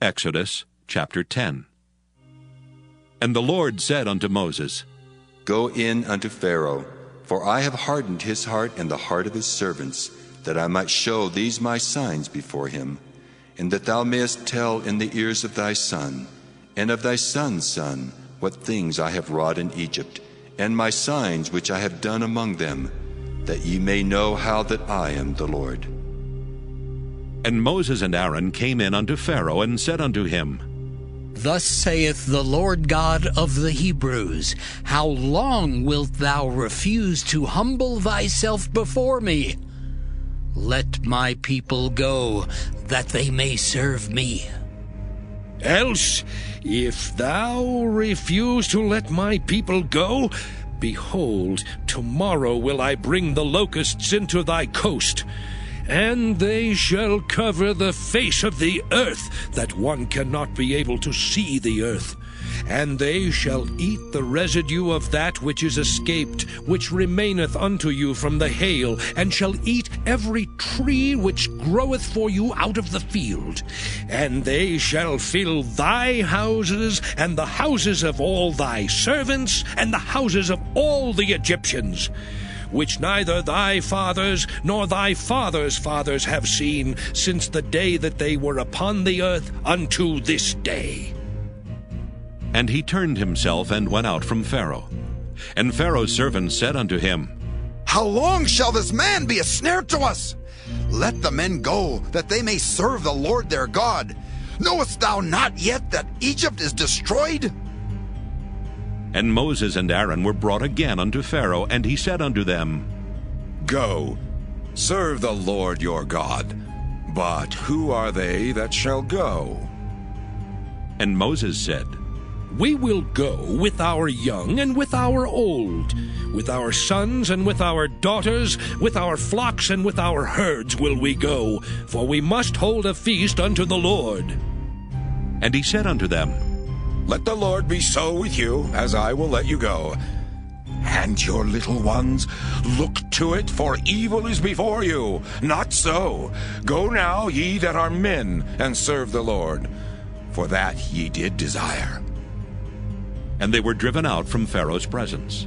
Exodus chapter 10. And the Lord said unto Moses, Go in unto Pharaoh, for I have hardened his heart and the heart of his servants, that I might show these my signs before him, and that thou mayest tell in the ears of thy son, and of thy son's son, what things I have wrought in Egypt, and my signs which I have done among them, that ye may know how that I am the Lord. And Moses and Aaron came in unto Pharaoh, and said unto him, Thus saith the Lord God of the Hebrews, How long wilt thou refuse to humble thyself before me? Let my people go, that they may serve me. Else, if thou refuse to let my people go, behold, tomorrow will I bring the locusts into thy coast, and they shall cover the face of the earth, that one cannot be able to see the earth. And they shall eat the residue of that which is escaped, which remaineth unto you from the hail, and shall eat every tree which groweth for you out of the field. And they shall fill thy houses, and the houses of all thy servants, and the houses of all the Egyptians, which neither thy fathers nor thy fathers' fathers have seen, since the day that they were upon the earth unto this day. And he turned himself and went out from Pharaoh. And Pharaoh's servants said unto him, How long shall this man be a snare to us? Let the men go, that they may serve the Lord their God. Knowest thou not yet that Egypt is destroyed? And Moses and Aaron were brought again unto Pharaoh, and he said unto them, Go, serve the Lord your God. But who are they that shall go? And Moses said, We will go with our young and with our old, with our sons and with our daughters, with our flocks and with our herds will we go, for we must hold a feast unto the Lord. And he said unto them, Let the Lord be so with you, as I will let you go. And your little ones, look to it, for evil is before you. Not so. Go now, ye that are men, and serve the Lord, for that ye did desire. And they were driven out from Pharaoh's presence.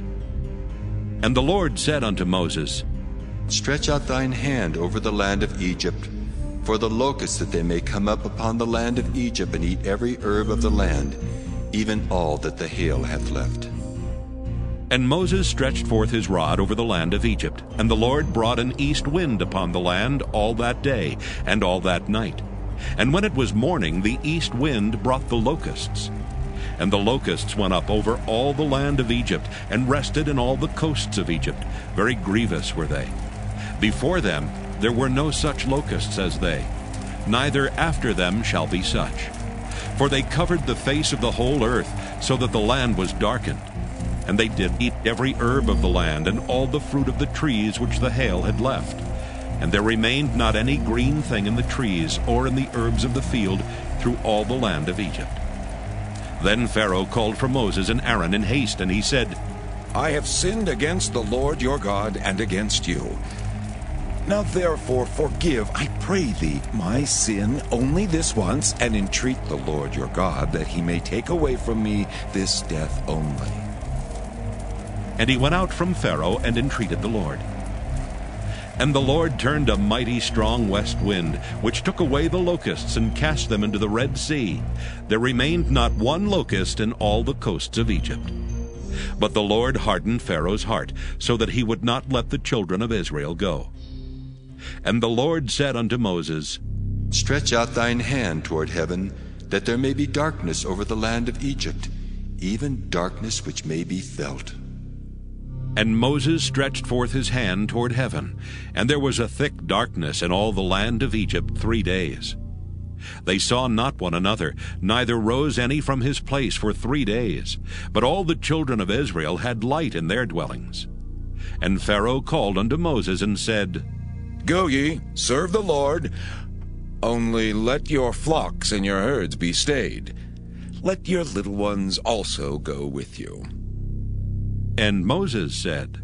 And the Lord said unto Moses, Stretch out thine hand over the land of Egypt, for the locusts, that they may come up upon the land of Egypt, and eat every herb of the land, even all that the hail hath left. And Moses stretched forth his rod over the land of Egypt, and the Lord brought an east wind upon the land all that day and all that night. And when it was morning, the east wind brought the locusts. And the locusts went up over all the land of Egypt, and rested in all the coasts of Egypt. Very grievous were they. Before them there were no such locusts as they, neither after them shall be such. For they covered the face of the whole earth, so that the land was darkened. And they did eat every herb of the land, and all the fruit of the trees which the hail had left. And there remained not any green thing in the trees, or in the herbs of the field, through all the land of Egypt. Then Pharaoh called for Moses and Aaron in haste, and he said, I have sinned against the Lord your God, and against you. Now therefore forgive, I pray thee, my sin only this once, and entreat the Lord your God, that he may take away from me this death only. And he went out from Pharaoh, and entreated the Lord. And the Lord turned a mighty strong west wind, which took away the locusts, and cast them into the Red Sea. There remained not one locust in all the coasts of Egypt. But the Lord hardened Pharaoh's heart, so that he would not let the children of Israel go. And the Lord said unto Moses, Stretch out thine hand toward heaven, that there may be darkness over the land of Egypt, even darkness which may be felt. And Moses stretched forth his hand toward heaven, and there was a thick darkness in all the land of Egypt 3 days. They saw not one another, neither rose any from his place for 3 days. But all the children of Israel had light in their dwellings. And Pharaoh called unto Moses, and said, Go ye, serve the Lord, only let your flocks and your herds be stayed. Let your little ones also go with you. And Moses said,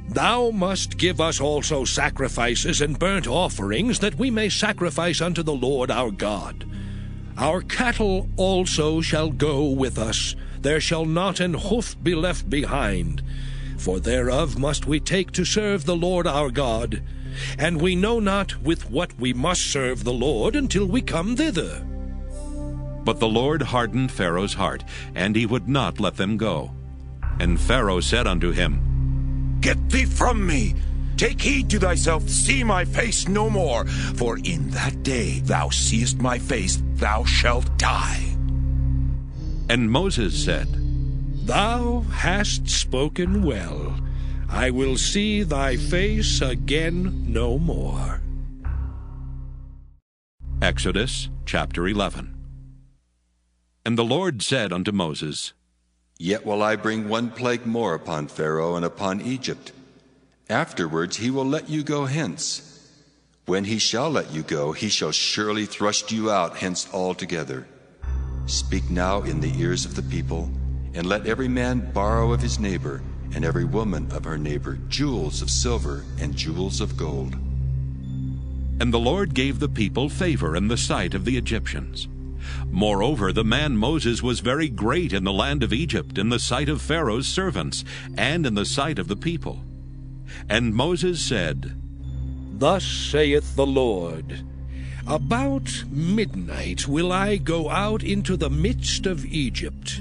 Thou must give us also sacrifices and burnt offerings, that we may sacrifice unto the Lord our God. Our cattle also shall go with us. There shall not an hoof be left behind. For thereof must we take to serve the Lord our God. And we know not with what we must serve the Lord until we come thither. But the Lord hardened Pharaoh's heart, and he would not let them go. And Pharaoh said unto him, Get thee from me! Take heed to thyself, see my face no more, for in that day thou seest my face, thou shalt die. And Moses said, Thou hast spoken well. I will see thy face again no more. Exodus chapter 11. And the Lord said unto Moses, Yet will I bring one plague more upon Pharaoh and upon Egypt. Afterwards he will let you go hence. When he shall let you go, he shall surely thrust you out hence altogether. Speak now in the ears of the people, and let every man borrow of his neighbor, and every woman of her neighbor, jewels of silver and jewels of gold. And the Lord gave the people favor in the sight of the Egyptians. Moreover, the man Moses was very great in the land of Egypt, in the sight of Pharaoh's servants, and in the sight of the people. And Moses said, Thus saith the Lord, About midnight will I go out into the midst of Egypt,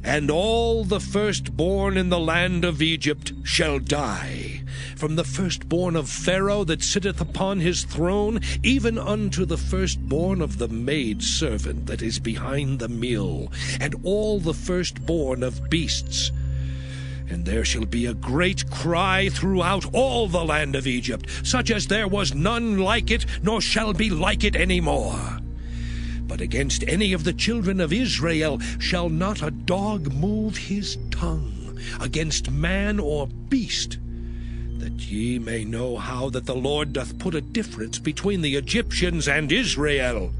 and all the firstborn in the land of Egypt shall die, from the firstborn of Pharaoh that sitteth upon his throne, even unto the firstborn of the maidservant that is behind the mill, and all the firstborn of beasts. And there shall be a great cry throughout all the land of Egypt, such as there was none like it, nor shall be like it any more. But against any of the children of Israel shall not a dog move his tongue, against man or beast, that ye may know how that the Lord doth put a difference between the Egyptians and Israel.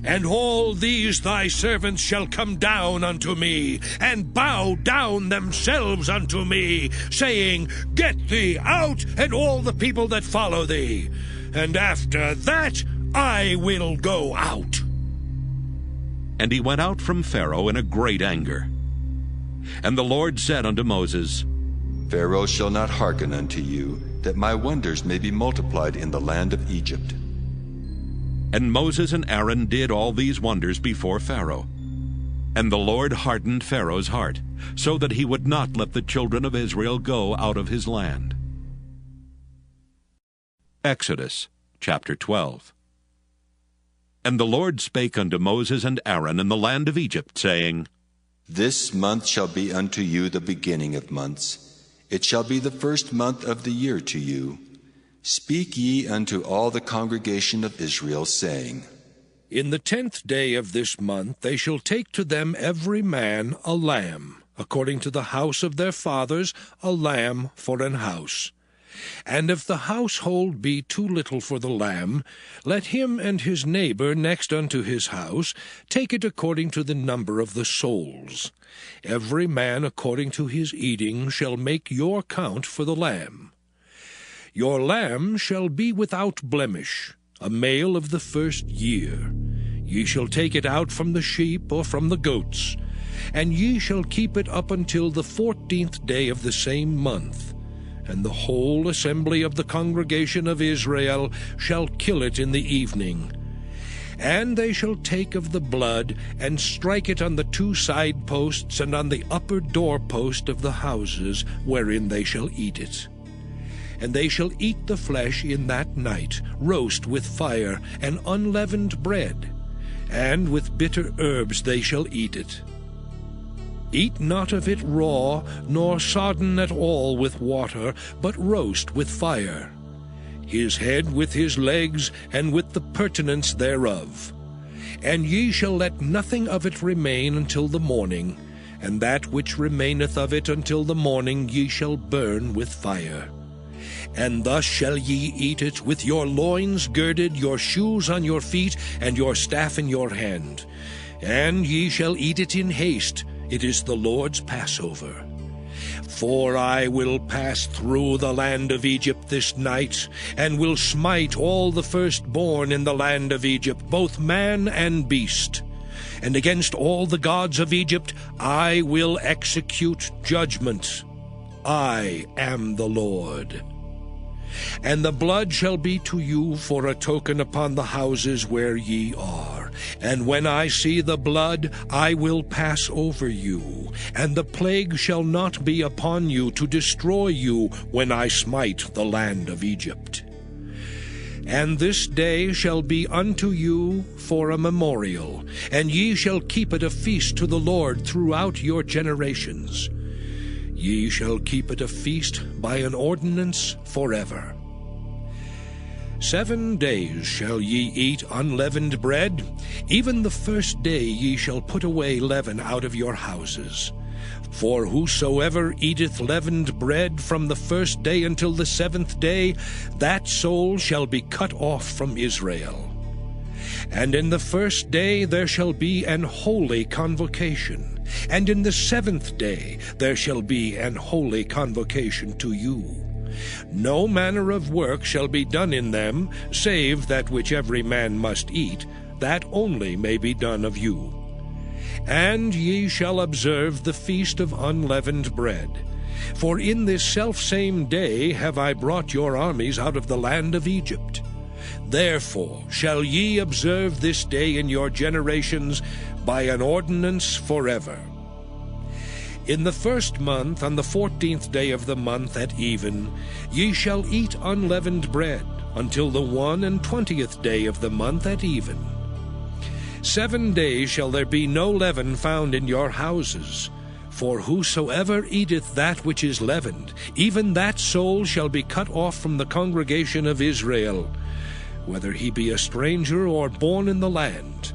And all these thy servants shall come down unto me, and bow down themselves unto me, saying, Get thee out, and all the people that follow thee. And after that I will go out. And he went out from Pharaoh in a great anger. And the Lord said unto Moses, Pharaoh shall not hearken unto you, that my wonders may be multiplied in the land of Egypt. And Moses and Aaron did all these wonders before Pharaoh. And the Lord hardened Pharaoh's heart, so that he would not let the children of Israel go out of his land. Exodus chapter 12. And the Lord spake unto Moses and Aaron in the land of Egypt, saying, This month shall be unto you the beginning of months. It shall be the first month of the year to you. Speak ye unto all the congregation of Israel, saying, In the 10th day of this month they shall take to them every man a lamb, according to the house of their fathers, a lamb for an house. And if the household be too little for the lamb, let him and his neighbor next unto his house take it according to the number of the souls. Every man according to his eating shall make your count for the lamb. Your lamb shall be without blemish, a male of the first year. Ye shall take it out from the sheep or from the goats, and ye shall keep it up until the 14th day of the same month. And the whole assembly of the congregation of Israel shall kill it in the evening. And they shall take of the blood, and strike it on the 2 side posts and on the upper doorpost of the houses wherein they shall eat it. And they shall eat the flesh in that night, roast with fire, and unleavened bread, and with bitter herbs they shall eat it. Eat not of it raw, nor sodden at all with water, but roast with fire, his head with his legs, and with the purtenance thereof. And ye shall let nothing of it remain until the morning, and that which remaineth of it until the morning ye shall burn with fire. And thus shall ye eat it, with your loins girded, your shoes on your feet, and your staff in your hand. And ye shall eat it in haste. It is the Lord's Passover. For I will pass through the land of Egypt this night, and will smite all the firstborn in the land of Egypt, both man and beast. And against all the gods of Egypt I will execute judgment. I am the Lord. And the blood shall be to you for a token upon the houses where ye are. And when I see the blood, I will pass over you, and the plague shall not be upon you to destroy you when I smite the land of Egypt. And this day shall be unto you for a memorial, and ye shall keep it a feast to the Lord throughout your generations. Ye shall keep it a feast by an ordinance forever. 7 days shall ye eat unleavened bread. Even the first day ye shall put away leaven out of your houses. For whosoever eateth leavened bread from the first day until the 7th day, that soul shall be cut off from Israel. And in the first day there shall be an holy convocation, and in the 7th day there shall be an holy convocation to you. No manner of work shall be done in them, save that which every man must eat, that only may be done of you. And ye shall observe the feast of unleavened bread. For in this selfsame day have I brought your armies out of the land of Egypt. Therefore shall ye observe this day in your generations by an ordinance forever. In the 1st month, on the 14th day of the month at even, ye shall eat unleavened bread, until the 21st day of the month at even. 7 days shall there be no leaven found in your houses. For whosoever eateth that which is leavened, even that soul shall be cut off from the congregation of Israel, whether he be a stranger or born in the land.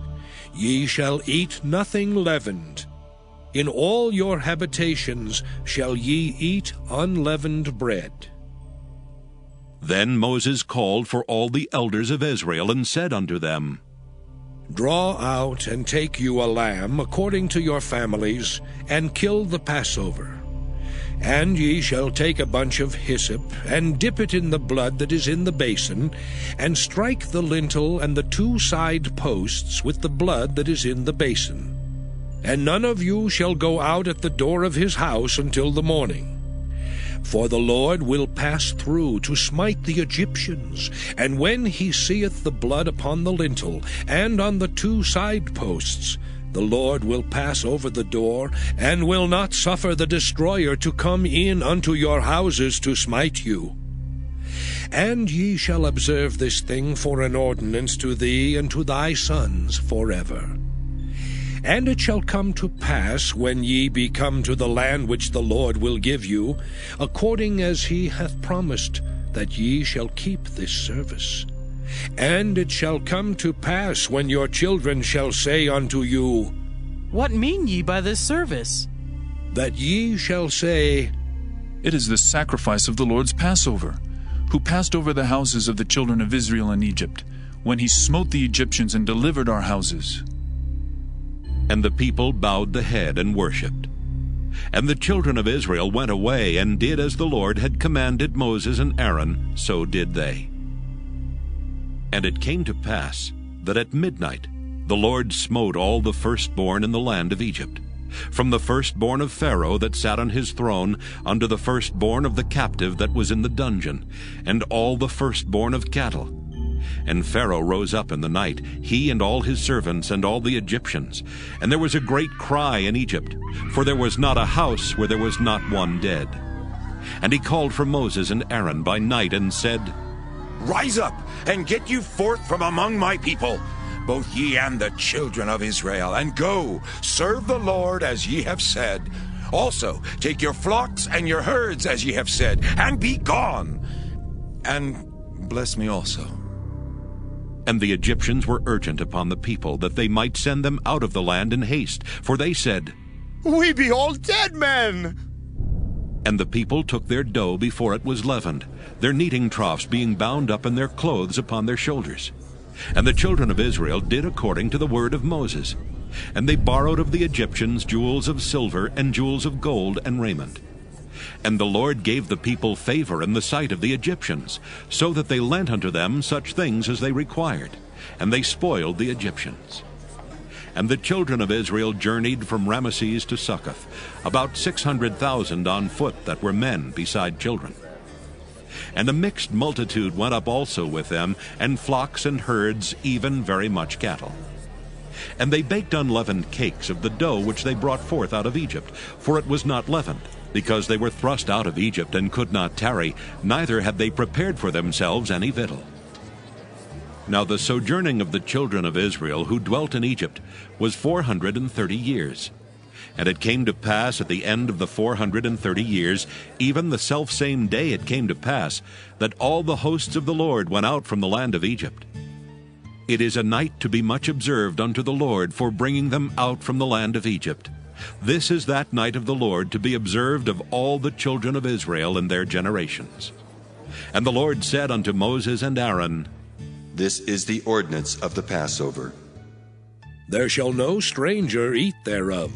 Ye shall eat nothing leavened. In all your habitations shall ye eat unleavened bread. Then Moses called for all the elders of Israel, and said unto them, Draw out and take you a lamb according to your families, and kill the Passover. And ye shall take a bunch of hyssop, and dip it in the blood that is in the basin, and strike the lintel and the 2 side posts with the blood that is in the basin. And none of you shall go out at the door of his house until the morning. For the Lord will pass through to smite the Egyptians, and when he seeth the blood upon the lintel and on the 2 side posts, the Lord will pass over the door, and will not suffer the destroyer to come in unto your houses to smite you. And ye shall observe this thing for an ordinance to thee and to thy sons forever. And it shall come to pass, when ye be come to the land which the Lord will give you, according as he hath promised, that ye shall keep this service. And it shall come to pass, when your children shall say unto you, What mean ye by this service? That ye shall say, It is the sacrifice of the Lord's Passover, who passed over the houses of the children of Israel in Egypt, when he smote the Egyptians and delivered our houses. And the people bowed the head and worshipped. And the children of Israel went away, and did as the Lord had commanded Moses and Aaron, so did they. And it came to pass that at midnight the Lord smote all the firstborn in the land of Egypt, from the firstborn of Pharaoh that sat on his throne, unto the firstborn of the captive that was in the dungeon, and all the firstborn of cattle. And Pharaoh rose up in the night, he and all his servants and all the Egyptians. And there was a great cry in Egypt, for there was not a house where there was not one dead. And he called for Moses and Aaron by night, and said, Rise up, and get you forth from among my people, both ye and the children of Israel, and go, serve the Lord as ye have said. Also take your flocks and your herds as ye have said, and be gone. And bless me also. And the Egyptians were urgent upon the people, that they might send them out of the land in haste. For they said, We be all dead men. And the people took their dough before it was leavened, their kneading troughs being bound up, and their clothes upon their shoulders. And the children of Israel did according to the word of Moses. And they borrowed of the Egyptians jewels of silver and jewels of gold and raiment. And the Lord gave the people favor in the sight of the Egyptians, so that they lent unto them such things as they required, and they spoiled the Egyptians. And the children of Israel journeyed from Ramesses to Succoth, about 600,000 on foot that were men beside children. And a mixed multitude went up also with them, and flocks and herds, even very much cattle. And they baked unleavened cakes of the dough which they brought forth out of Egypt, for it was not leavened, because they were thrust out of Egypt and could not tarry, neither had they prepared for themselves any victual. Now the sojourning of the children of Israel who dwelt in Egypt was 430 years. And it came to pass at the end of the 430 years, even the selfsame day it came to pass, that all the hosts of the Lord went out from the land of Egypt. It is a night to be much observed unto the Lord for bringing them out from the land of Egypt. This is that night of the Lord to be observed of all the children of Israel in their generations. And the Lord said unto Moses and Aaron, This is the ordinance of the Passover. There shall no stranger eat thereof,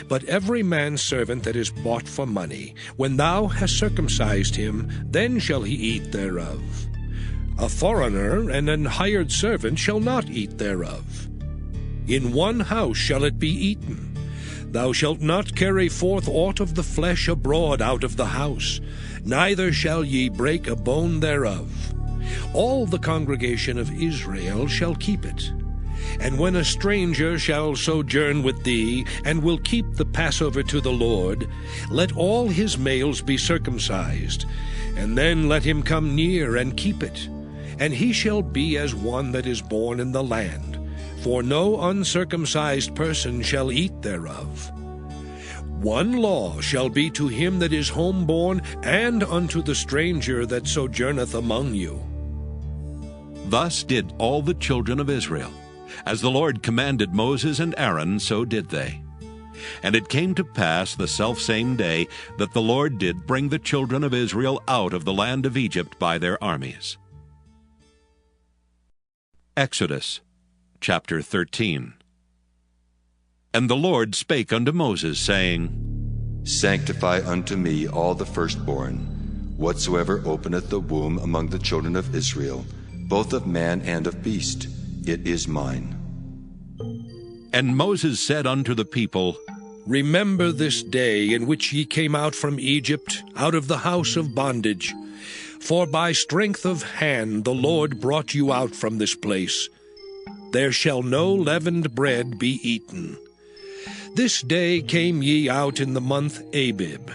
but every man's servant that is bought for money, when thou hast circumcised him, then shall he eat thereof. A foreigner and an hired servant shall not eat thereof. In one house shall it be eaten. Thou shalt not carry forth aught of the flesh abroad out of the house, neither shall ye break a bone thereof. All the congregation of Israel shall keep it. And when a stranger shall sojourn with thee, and will keep the Passover to the Lord, let all his males be circumcised, and then let him come near and keep it. And he shall be as one that is born in the land, for no uncircumcised person shall eat thereof. One law shall be to him that is homeborn, and unto the stranger that sojourneth among you. Thus did all the children of Israel. As the Lord commanded Moses and Aaron, so did they. And it came to pass the selfsame day that the Lord did bring the children of Israel out of the land of Egypt by their armies. Exodus chapter 13. And the Lord spake unto Moses, saying, Sanctify unto me all the firstborn, whatsoever openeth the womb among the children of Israel, both of man and of beast. It is mine. And Moses said unto the people, Remember this day in which ye came out from Egypt, out of the house of bondage. For by strength of hand the Lord brought you out from this place. There shall no leavened bread be eaten. This day came ye out in the month Abib.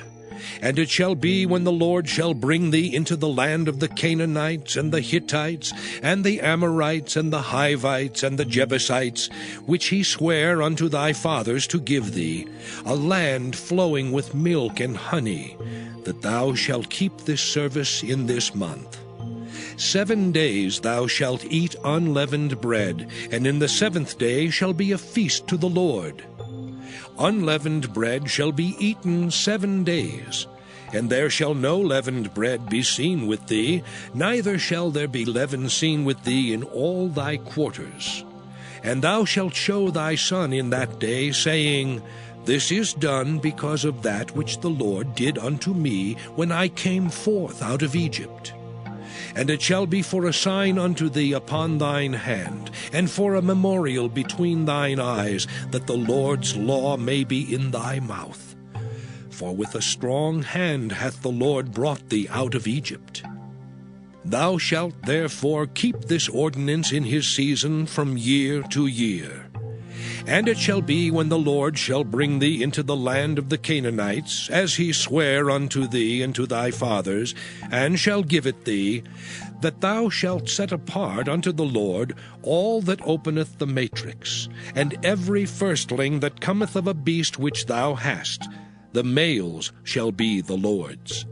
And it shall be when the Lord shall bring thee into the land of the Canaanites, and the Hittites, and the Amorites, and the Hivites, and the Jebusites, which he sware unto thy fathers to give thee, a land flowing with milk and honey, that thou shalt keep this service in this month. 7 days thou shalt eat unleavened bread, and in the 7th day shall be a feast to the Lord. Unleavened bread shall be eaten 7 days, and there shall no leavened bread be seen with thee, neither shall there be leaven seen with thee in all thy quarters. And thou shalt show thy son in that day, saying, This is done because of that which the Lord did unto me when I came forth out of Egypt. And it shall be for a sign unto thee upon thine hand, and for a memorial between thine eyes, that the Lord's law may be in thy mouth. For with a strong hand hath the Lord brought thee out of Egypt. Thou shalt therefore keep this ordinance in his season from year to year. And it shall be when the Lord shall bring thee into the land of the Canaanites, as he sware unto thee and to thy fathers, and shall give it thee, that thou shalt set apart unto the Lord all that openeth the matrix, and every firstling that cometh of a beast which thou hast, the males shall be the Lord's.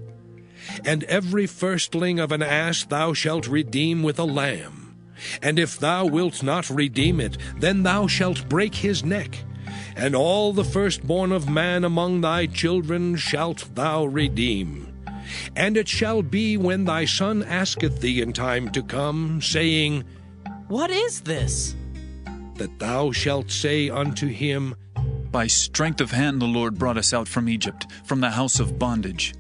And every firstling of an ass thou shalt redeem with a lamb. And if thou wilt not redeem it, then thou shalt break his neck. And all the firstborn of man among thy children shalt thou redeem. And it shall be when thy son asketh thee in time to come, saying, What is this? That thou shalt say unto him, By strength of hand the Lord brought us out from Egypt, from the house of bondage.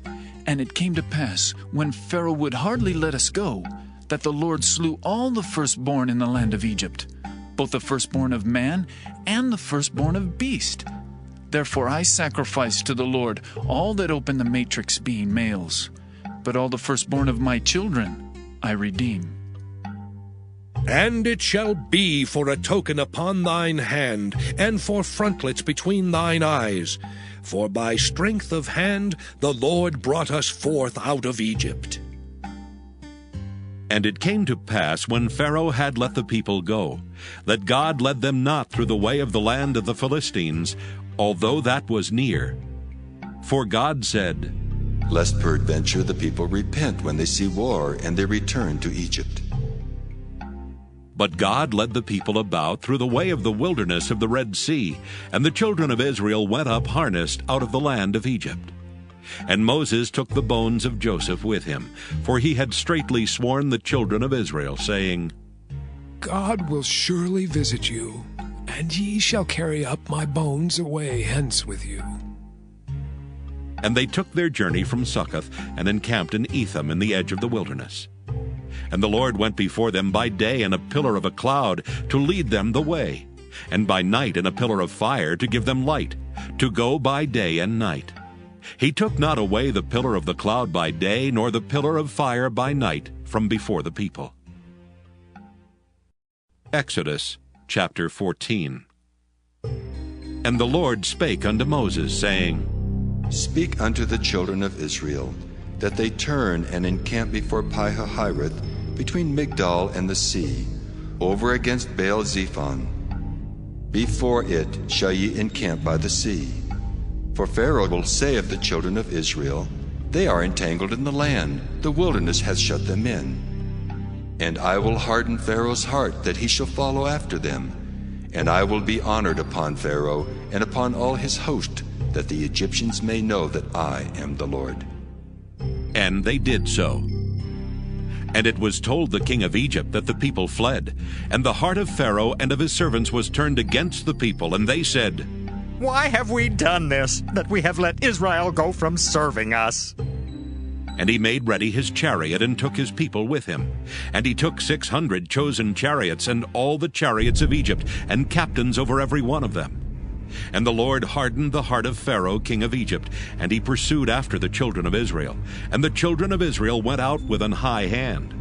And it came to pass, when Pharaoh would hardly let us go, that the Lord slew all the firstborn in the land of Egypt, both the firstborn of man and the firstborn of beast. Therefore I sacrificed to the Lord all that open the matrix, being males. But all the firstborn of my children I redeem. And it shall be for a token upon thine hand, and for frontlets between thine eyes. For by strength of hand the Lord brought us forth out of Egypt. And it came to pass, when Pharaoh had let the people go, that God led them not through the way of the land of the Philistines, although that was near. For God said, Lest peradventure the people repent when they see war, and they return to Egypt. But God led the people about through the way of the wilderness of the Red Sea, and the children of Israel went up harnessed out of the land of Egypt. And Moses took the bones of Joseph with him, for he had straitly sworn the children of Israel, saying, God will surely visit you, and ye shall carry up my bones away hence with you. And they took their journey from Succoth, and encamped in Etham in the edge of the wilderness. And the Lord went before them by day in a pillar of a cloud to lead them the way, and by night in a pillar of fire to give them light, to go by day and night. He took not away the pillar of the cloud by day, nor the pillar of fire by night from before the people. Exodus chapter 14. And the Lord spake unto Moses, saying, Speak unto the children of Israel, that they turn and encamp before Pi-hahiroth, between Migdol and the sea, over against Baal-zephon. Before it shall ye encamp by the sea. For Pharaoh will say of the children of Israel, They are entangled in the land, the wilderness hath shut them in. And I will harden Pharaoh's heart, that he shall follow after them. And I will be honored upon Pharaoh, and upon all his host, that the Egyptians may know that I am the Lord. And they did so. And it was told the king of Egypt that the people fled. And the heart of Pharaoh and of his servants was turned against the people, and they said, Why have we done this, that we have let Israel go from serving us? And he made ready his chariot, and took his people with him. And he took 600 chosen chariots, and all the chariots of Egypt, and captains over every one of them. And the Lord hardened the heart of Pharaoh king of Egypt, and he pursued after the children of Israel. And the children of Israel went out with an high hand.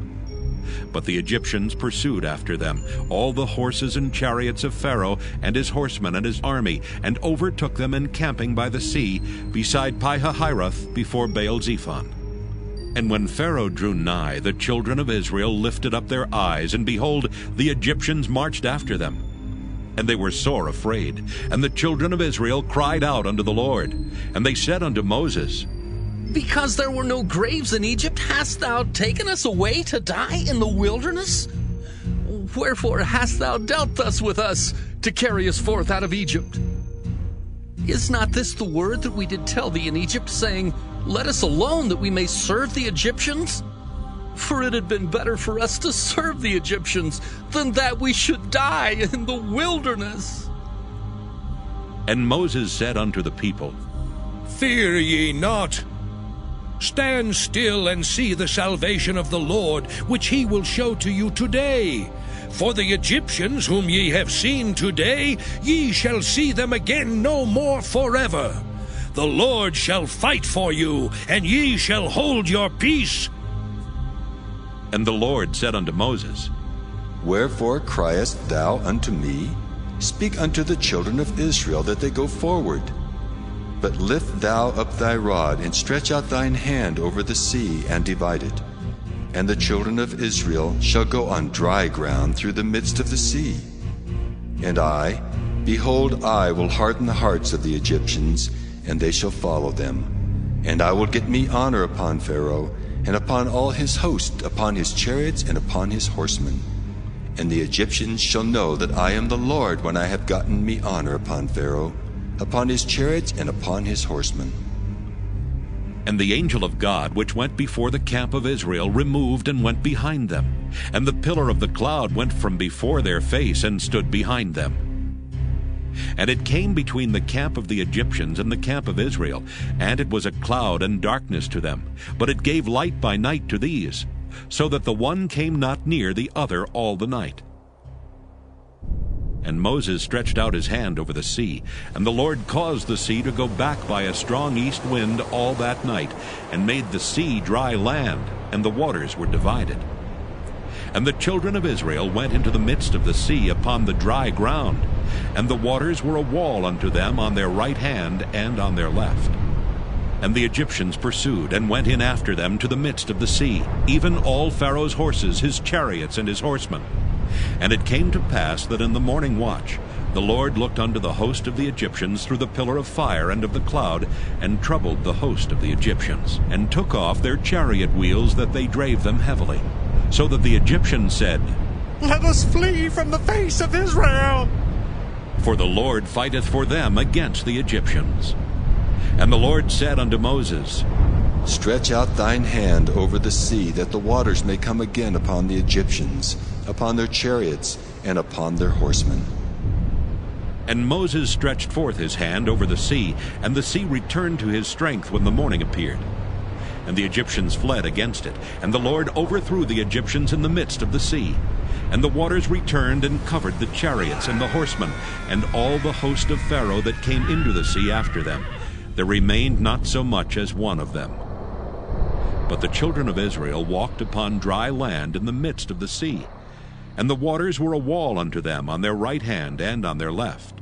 But the Egyptians pursued after them, all the horses and chariots of Pharaoh, and his horsemen and his army, and overtook them encamping by the sea, beside Pi-hahiroth, before Baal-zephon. And when Pharaoh drew nigh, the children of Israel lifted up their eyes, and behold, the Egyptians marched after them. And they were sore afraid. And the children of Israel cried out unto the Lord. And they said unto Moses, Because there were no graves in Egypt, hast thou taken us away to die in the wilderness? Wherefore hast thou dealt thus with us, to carry us forth out of Egypt? Is not this the word that we did tell thee in Egypt, saying, Let us alone, that we may serve the Egyptians? For it had been better for us to serve the Egyptians than that we should die in the wilderness. And Moses said unto the people, Fear ye not. Stand still and see the salvation of the Lord, which he will show to you today. For the Egyptians whom ye have seen today, ye shall see them again no more forever. The Lord shall fight for you, and ye shall hold your peace. And the Lord said unto Moses, Wherefore criest thou unto me? Speak unto the children of Israel, that they go forward. But lift thou up thy rod, and stretch out thine hand over the sea, and divide it. And the children of Israel shall go on dry ground through the midst of the sea. And I, behold, I will harden the hearts of the Egyptians, and they shall follow them. And I will get me honor upon Pharaoh, and upon all his host, upon his chariots, and upon his horsemen. And the Egyptians shall know that I am the Lord, when I have gotten me honor upon Pharaoh, upon his chariots, and upon his horsemen. And the angel of God, which went before the camp of Israel, removed and went behind them. And the pillar of the cloud went from before their face, and stood behind them. And it came between the camp of the Egyptians and the camp of Israel, and it was a cloud and darkness to them, but it gave light by night to these, so that the one came not near the other all the night. And Moses stretched out his hand over the sea, and the Lord caused the sea to go back by a strong east wind all that night, and made the sea dry land, and the waters were divided. And the children of Israel went into the midst of the sea upon the dry ground, and the waters were a wall unto them on their right hand and on their left. And the Egyptians pursued, and went in after them to the midst of the sea, even all Pharaoh's horses, his chariots, and his horsemen. And it came to pass that in the morning watch the Lord looked unto the host of the Egyptians through the pillar of fire and of the cloud, and troubled the host of the Egyptians, and took off their chariot wheels, that they drave them heavily. So that the Egyptians said, Let us flee from the face of Israel. For the Lord fighteth for them against the Egyptians. And the Lord said unto Moses, Stretch out thine hand over the sea, that the waters may come again upon the Egyptians, upon their chariots, and upon their horsemen. And Moses stretched forth his hand over the sea, and the sea returned to his strength when the morning appeared. And the Egyptians fled against it, and the Lord overthrew the Egyptians in the midst of the sea. And the waters returned and covered the chariots and the horsemen, and all the host of Pharaoh that came into the sea after them. There remained not so much as one of them. But the children of Israel walked upon dry land in the midst of the sea, and the waters were a wall unto them on their right hand and on their left.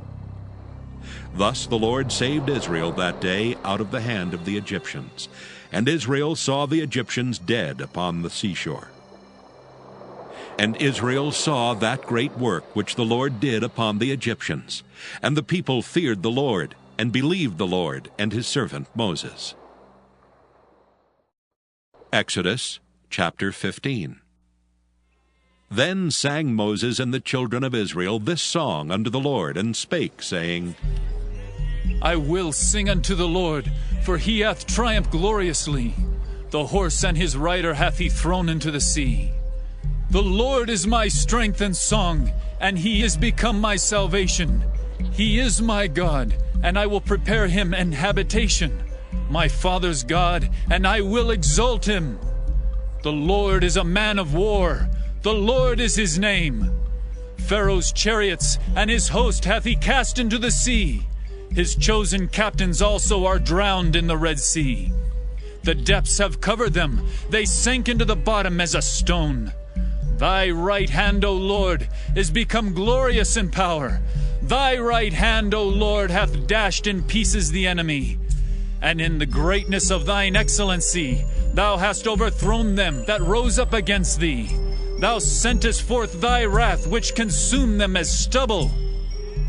Thus the Lord saved Israel that day out of the hand of the Egyptians. And Israel saw the Egyptians dead upon the seashore. And Israel saw that great work which the Lord did upon the Egyptians. And the people feared the Lord, and believed the Lord and his servant Moses. Exodus chapter 15. Then sang Moses and the children of Israel this song unto the Lord, and spake, saying, I will sing unto the Lord, for he hath triumphed gloriously. The horse and his rider hath he thrown into the sea. The Lord is my strength and song, and he is become my salvation. He is my God, and I will prepare him an habitation. My father's God, and I will exalt him. The Lord is a man of war. The Lord is his name. Pharaoh's chariots and his host hath he cast into the sea. His chosen captains also are drowned in the Red Sea. The depths have covered them. They sank into the bottom as a stone. Thy right hand, O Lord, is become glorious in power. Thy right hand, O Lord, hath dashed in pieces the enemy. And in the greatness of thine excellency, thou hast overthrown them that rose up against thee. Thou sentest forth thy wrath, which consumed them as stubble.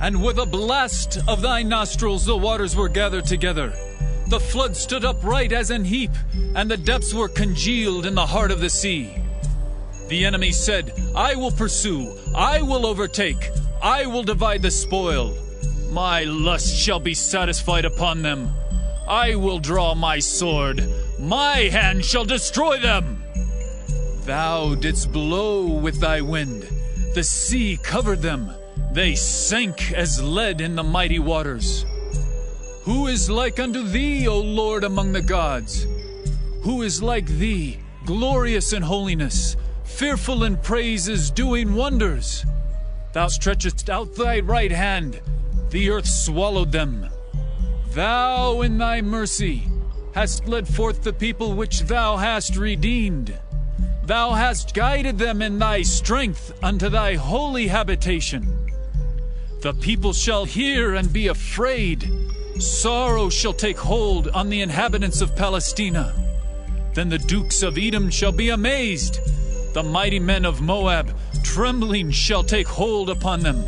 And with a blast of thy nostrils the waters were gathered together. The flood stood upright as an heap, and the depths were congealed in the heart of the sea. The enemy said, I will pursue, I will overtake, I will divide the spoil. My lust shall be satisfied upon them. I will draw my sword, my hand shall destroy them. Thou didst blow with thy wind, the sea covered them. They sank as lead in the mighty waters. Who is like unto thee, O Lord, among the gods? Who is like thee, glorious in holiness, fearful in praises, doing wonders? Thou stretchest out thy right hand, the earth swallowed them. Thou in thy mercy hast led forth the people which thou hast redeemed. Thou hast guided them in thy strength unto thy holy habitation. The people shall hear and be afraid. Sorrow shall take hold on the inhabitants of Palestina. Then the dukes of Edom shall be amazed. The mighty men of Moab, trembling, shall take hold upon them.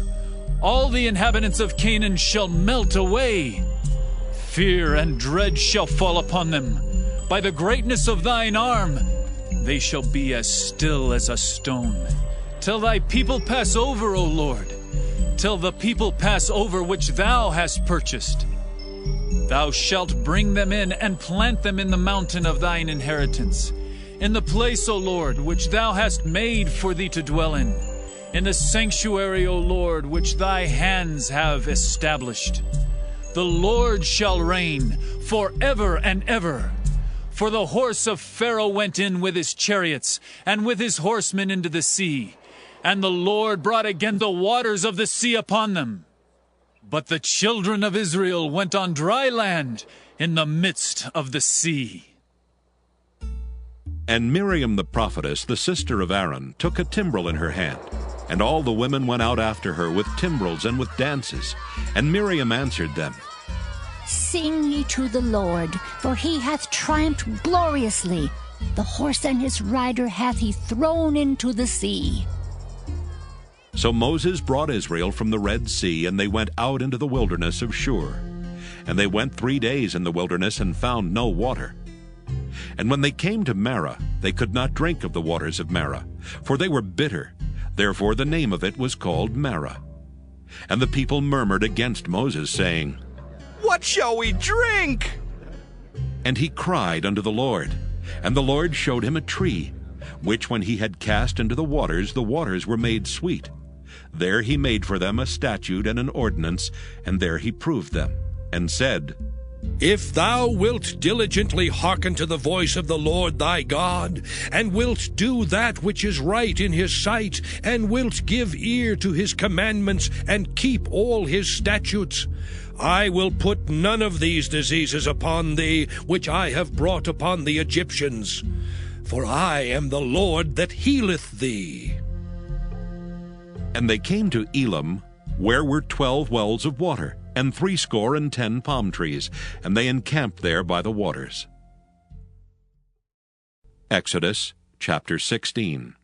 All the inhabitants of Canaan shall melt away. Fear and dread shall fall upon them. By the greatness of thine arm, they shall be as still as a stone. Till thy people pass over, O Lord. Till the people pass over which thou hast purchased. Thou shalt bring them in and plant them in the mountain of thine inheritance, in the place, O Lord, which thou hast made for thee to dwell in in the sanctuary, O Lord, which thy hands have established. The Lord shall reign forever and ever. For the horse of Pharaoh went in with his chariots and with his horsemen into the sea, and the Lord brought again the waters of the sea upon them. But the children of Israel went on dry land in the midst of the sea. And Miriam the prophetess, the sister of Aaron, took a timbrel in her hand. And all the women went out after her with timbrels and with dances. And Miriam answered them, Sing ye to the Lord, for he hath triumphed gloriously. The horse and his rider hath he thrown into the sea. So Moses brought Israel from the Red Sea, and they went out into the wilderness of Shur. And they went 3 days in the wilderness and found no water. And when they came to Marah, they could not drink of the waters of Marah, for they were bitter. Therefore the name of it was called Marah. And the people murmured against Moses, saying, What shall we drink? And he cried unto the Lord. And the Lord showed him a tree, which when he had cast into the waters were made sweet. There he made for them a statute and an ordinance, and there he proved them, and said, If thou wilt diligently hearken to the voice of the Lord thy God, and wilt do that which is right in his sight, and wilt give ear to his commandments, and keep all his statutes, I will put none of these diseases upon thee, which I have brought upon the Egyptians. For I am the Lord that healeth thee. And they came to Elim, where were 12 wells of water, and 70 palm trees, and they encamped there by the waters. Exodus chapter 16.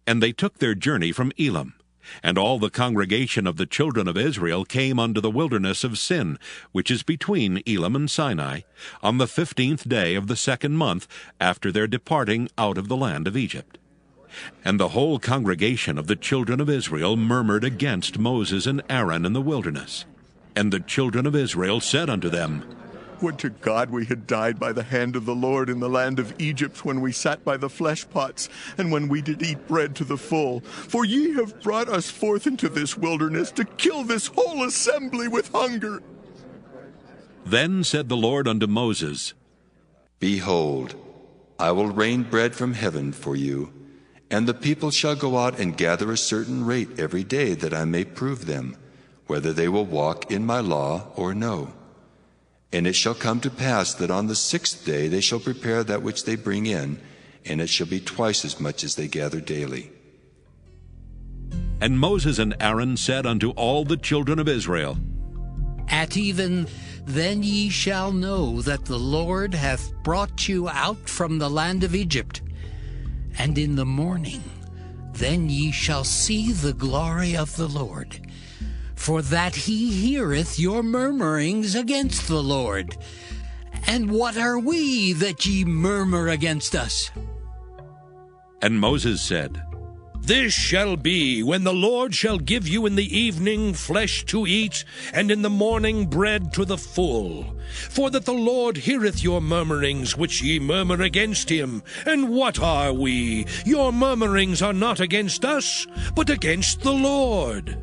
And they took their journey from Elim, and all the congregation of the children of Israel came unto the wilderness of Sin, which is between Elim and Sinai, on the 15th day of the 2nd month after their departing out of the land of Egypt. And the whole congregation of the children of Israel murmured against Moses and Aaron in the wilderness. And the children of Israel said unto them, Would to God we had died by the hand of the Lord in the land of Egypt, when we sat by the flesh pots, and when we did eat bread to the full. For ye have brought us forth into this wilderness to kill this whole assembly with hunger. Then said the Lord unto Moses, Behold, I will rain bread from heaven for you, and the people shall go out and gather a certain rate every day, that I may prove them, whether they will walk in my law or no. And it shall come to pass that on the 6th day they shall prepare that which they bring in, and it shall be twice as much as they gather daily. And Moses and Aaron said unto all the children of Israel, At even then ye shall know that the Lord hath brought you out from the land of Egypt. And in the morning then ye shall see the glory of the Lord, for that he heareth your murmurings against the Lord. And what are we that ye murmur against us? And Moses said, This shall be when the Lord shall give you in the evening flesh to eat, and in the morning bread to the full. For that the Lord heareth your murmurings which ye murmur against him. And what are we? Your murmurings are not against us, but against the Lord.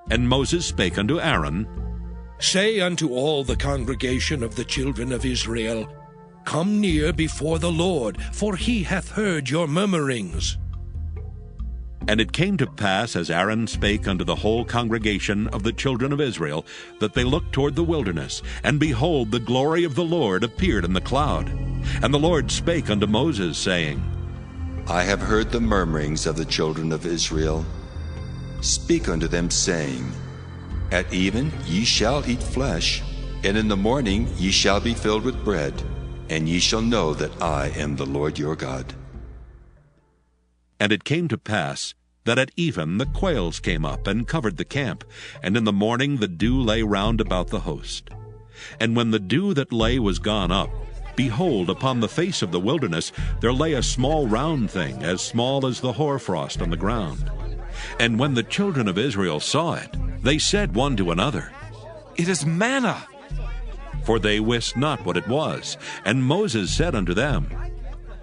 And Moses spake unto Aaron, Say unto all the congregation of the children of Israel, Come near before the Lord, for he hath heard your murmurings. And it came to pass, as Aaron spake unto the whole congregation of the children of Israel, that they looked toward the wilderness, and behold, the glory of the Lord appeared in the cloud. And the Lord spake unto Moses, saying, I have heard the murmurings of the children of Israel. Speak unto them, saying, At even ye shall eat flesh, and in the morning ye shall be filled with bread, and ye shall know that I am the Lord your God. And it came to pass, that at even the quails came up and covered the camp, and in the morning the dew lay round about the host. And when the dew that lay was gone up, behold, upon the face of the wilderness there lay a small round thing, as small as the hoarfrost on the ground. And when the children of Israel saw it, they said one to another, It is manna. For they wist not what it was. And Moses said unto them,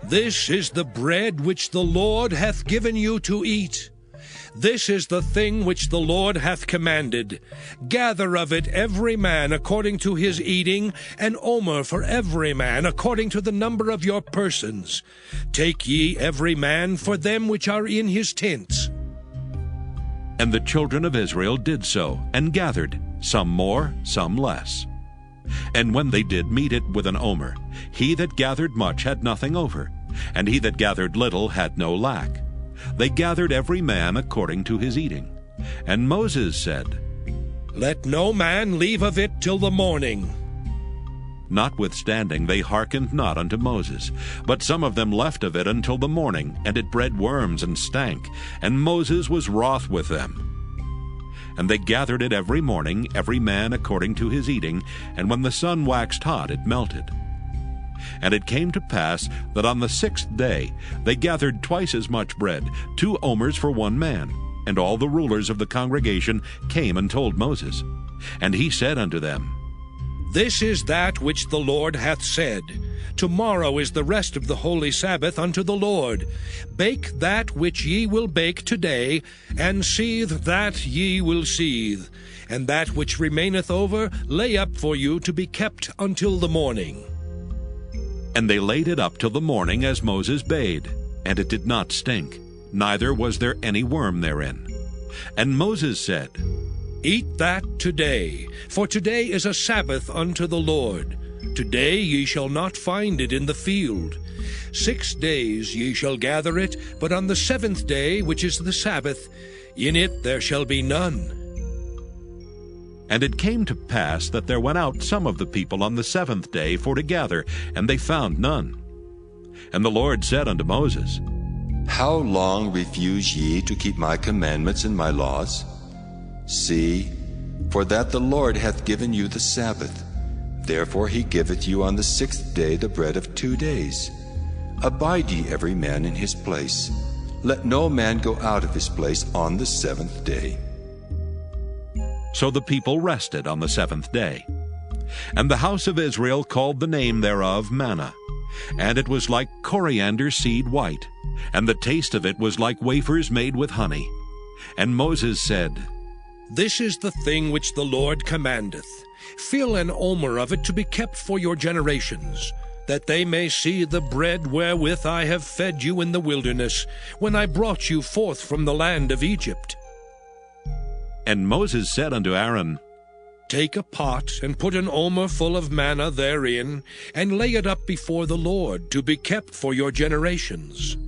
This is the bread which the Lord hath given you to eat. This is the thing which the Lord hath commanded. Gather of it every man according to his eating, an omer for every man according to the number of your persons. Take ye every man for them which are in his tents. And the children of Israel did so, and gathered, some more, some less. And when they did meet it with an omer, he that gathered much had nothing over, and he that gathered little had no lack. They gathered every man according to his eating. And Moses said, Let no man leave of it till the morning. Notwithstanding they hearkened not unto Moses, but some of them left of it until the morning, and it bred worms and stank, and Moses was wroth with them. And they gathered it every morning, every man according to his eating, and when the sun waxed hot, it melted. And it came to pass that on the 6th day they gathered twice as much bread, 2 omers for one man. And all the rulers of the congregation came and told Moses. And he said unto them, This is that which the Lord hath said. Tomorrow is the rest of the holy Sabbath unto the Lord. Bake that which ye will bake today, and seethe that ye will seethe. And that which remaineth over lay up for you to be kept until the morning. And they laid it up till the morning as Moses bade, and it did not stink, neither was there any worm therein. And Moses said, Eat that today, for today is a Sabbath unto the Lord. Today ye shall not find it in the field. 6 days ye shall gather it, but on the 7th day, which is the Sabbath, in it there shall be none. And it came to pass that there went out some of the people on the 7th day for to gather, and they found none. And the Lord said unto Moses, How long refuse ye to keep my commandments and my laws? See, for that the Lord hath given you the Sabbath. Therefore he giveth you on the 6th day the bread of 2 days. Abide ye every man in his place. Let no man go out of his place on the 7th day. So the people rested on the 7th day. And the house of Israel called the name thereof Manna. And it was like coriander seed white, and the taste of it was like wafers made with honey. And Moses said, This is the thing which the Lord commandeth. Fill an omer of it to be kept for your generations, that they may see the bread wherewith I have fed you in the wilderness, when I brought you forth from the land of Egypt. And Moses said unto Aaron, Take a pot, and put an omer full of manna therein, and lay it up before the Lord, to be kept for your generations.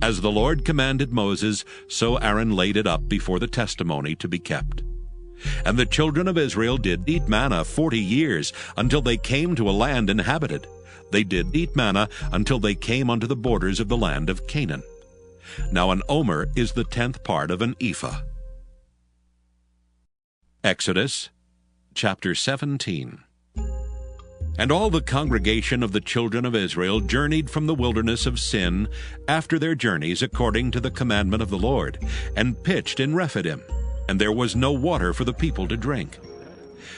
As the Lord commanded Moses, so Aaron laid it up before the testimony to be kept. And the children of Israel did eat manna 40 years, until they came to a land inhabited. They did eat manna until they came unto the borders of the land of Canaan. Now an omer is the 10th part of an ephah. Exodus chapter 17. And all the congregation of the children of Israel journeyed from the wilderness of Sin after their journeys according to the commandment of the Lord, and pitched in Rephidim, and there was no water for the people to drink.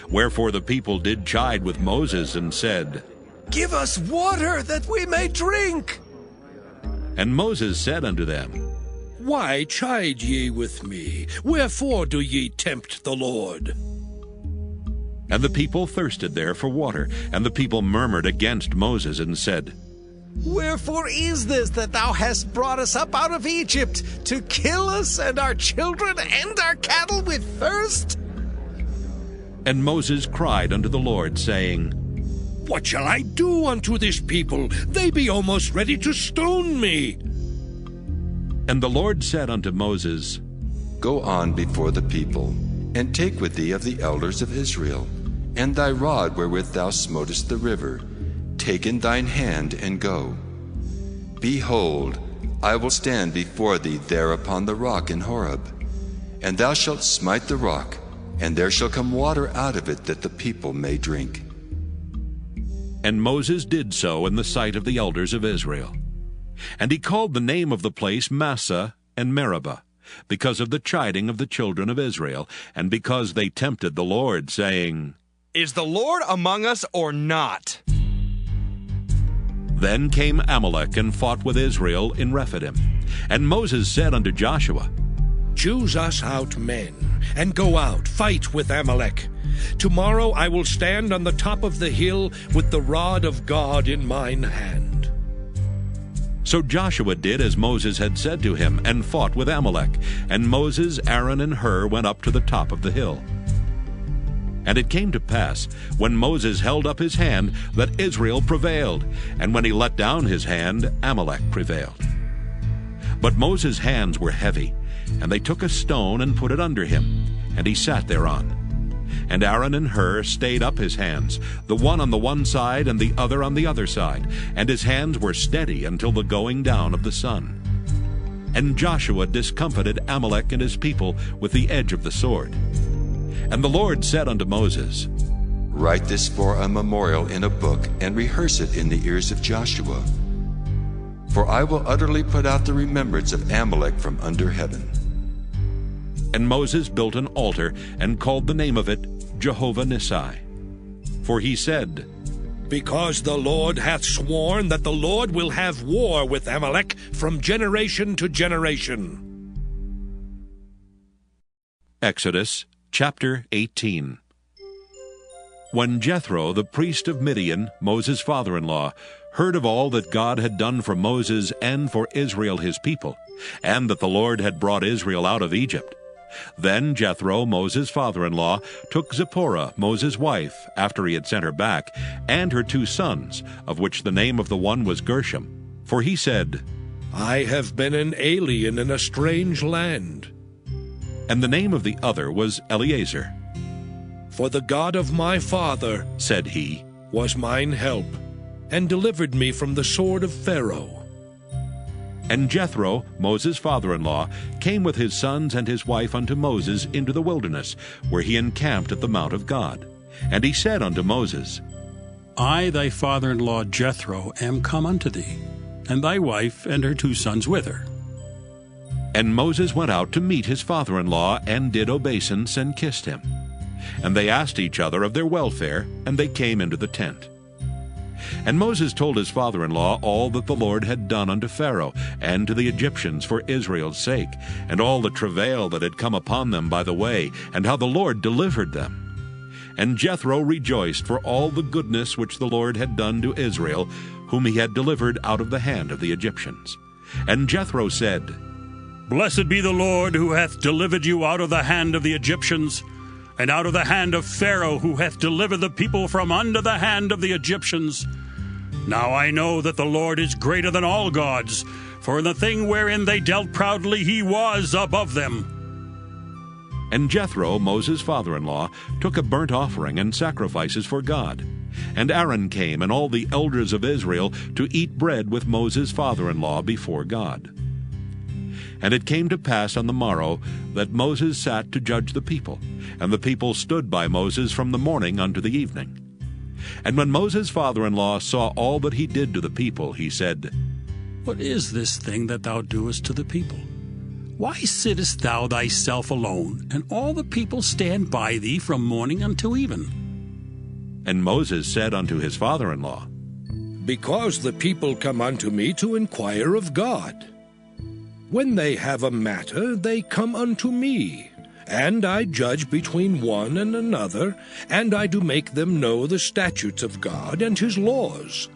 Wherefore the people did chide with Moses, and said, Give us water that we may drink. And Moses said unto them, Why chide ye with me? Wherefore do ye tempt the Lord? And the people thirsted there for water, and the people murmured against Moses, and said, Wherefore is this that thou hast brought us up out of Egypt, to kill us and our children and our cattle with thirst? And Moses cried unto the Lord, saying, What shall I do unto this people? They be almost ready to stone me. And the Lord said unto Moses, Go on before the people, and take with thee of the elders of Israel, and thy rod wherewith thou smotest the river. Take in thine hand, and go. Behold, I will stand before thee there upon the rock in Horeb. And thou shalt smite the rock, and there shall come water out of it, that the people may drink. And Moses did so in the sight of the elders of Israel. And he called the name of the place Massah and Meribah, because of the chiding of the children of Israel, and because they tempted the Lord, saying, Is the Lord among us or not? Then came Amalek and fought with Israel in Rephidim. And Moses said unto Joshua, Choose us out men, and go out, fight with Amalek. Tomorrow I will stand on the top of the hill with the rod of God in mine hand. So Joshua did as Moses had said to him, and fought with Amalek. And Moses, Aaron, and Hur went up to the top of the hill. And it came to pass, when Moses held up his hand, that Israel prevailed, and when he let down his hand, Amalek prevailed. But Moses' hands were heavy, and they took a stone and put it under him, and he sat thereon. And Aaron and Hur stayed up his hands, the one on the one side and the other on the other side, and his hands were steady until the going down of the sun. And Joshua discomfited Amalek and his people with the edge of the sword. And the Lord said unto Moses, Write this for a memorial in a book, and rehearse it in the ears of Joshua. For I will utterly put out the remembrance of Amalek from under heaven. And Moses built an altar, and called the name of it Jehovah Nissi. For he said, Because the Lord hath sworn that the Lord will have war with Amalek from generation to generation. Exodus chapter 18. When Jethro, the priest of Midian, Moses' father-in-law, heard of all that God had done for Moses and for Israel his people, and that the Lord had brought Israel out of Egypt, then Jethro, Moses' father-in-law, took Zipporah, Moses' wife, after he had sent her back, and her 2 sons, of which the name of the one was Gershom. For he said, I have been an alien in a strange land. And the name of the other was Eleazar. For the God of my father, said he, was mine help, and delivered me from the sword of Pharaoh. And Jethro, Moses' father-in-law, came with his sons and his wife unto Moses into the wilderness, where he encamped at the mount of God. And he said unto Moses, I, thy father-in-law Jethro, am come unto thee, and thy wife and her 2 sons with her. And Moses went out to meet his father-in-law, and did obeisance, and kissed him. And they asked each other of their welfare, and they came into the tent. And Moses told his father-in-law all that the Lord had done unto Pharaoh, and to the Egyptians for Israel's sake, and all the travail that had come upon them by the way, and how the Lord delivered them. And Jethro rejoiced for all the goodness which the Lord had done to Israel, whom he had delivered out of the hand of the Egyptians. And Jethro said, Blessed be the Lord, who hath delivered you out of the hand of the Egyptians, and out of the hand of Pharaoh, who hath delivered the people from under the hand of the Egyptians. Now I know that the Lord is greater than all gods, for in the thing wherein they dealt proudly he was above them. And Jethro, Moses' father-in-law, took a burnt offering and sacrifices for God. And Aaron came, and all the elders of Israel, to eat bread with Moses' father-in-law before God. And it came to pass on the morrow that Moses sat to judge the people, and the people stood by Moses from the morning unto the evening. And when Moses' father-in-law saw all that he did to the people, he said, What is this thing that thou doest to the people? Why sittest thou thyself alone, and all the people stand by thee from morning until even? And Moses said unto his father-in-law, Because the people come unto me to inquire of God. When they have a matter, they come unto me, and I judge between one and another, and I do make them know the statutes of God and his laws.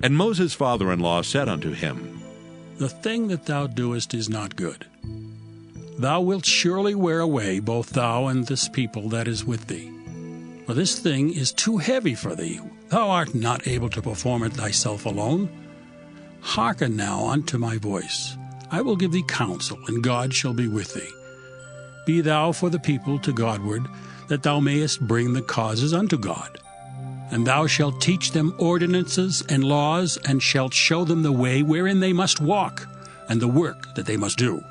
And Moses' father-in-law said unto him, The thing that thou doest is not good. Thou wilt surely wear away both thou and this people that is with thee. For this thing is too heavy for thee. Thou art not able to perform it thyself alone. Hearken now unto my voice. I will give thee counsel, and God shall be with thee. Be thou for the people to Godward, that thou mayest bring the causes unto God. And thou shalt teach them ordinances and laws, and shalt show them the way wherein they must walk, and the work that they must do.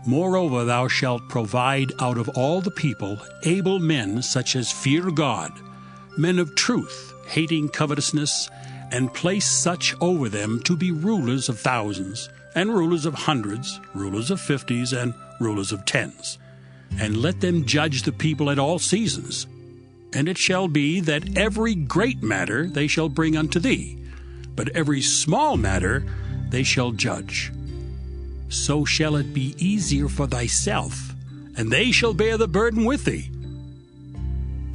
Moreover, thou shalt provide out of all the people able men such as fear God, men of truth, hating covetousness, and place such over them to be rulers of thousands, and rulers of hundreds, rulers of 50s, and rulers of 10s. And let them judge the people at all seasons. And it shall be that every great matter they shall bring unto thee, but every small matter they shall judge. So shall it be easier for thyself, and they shall bear the burden with thee.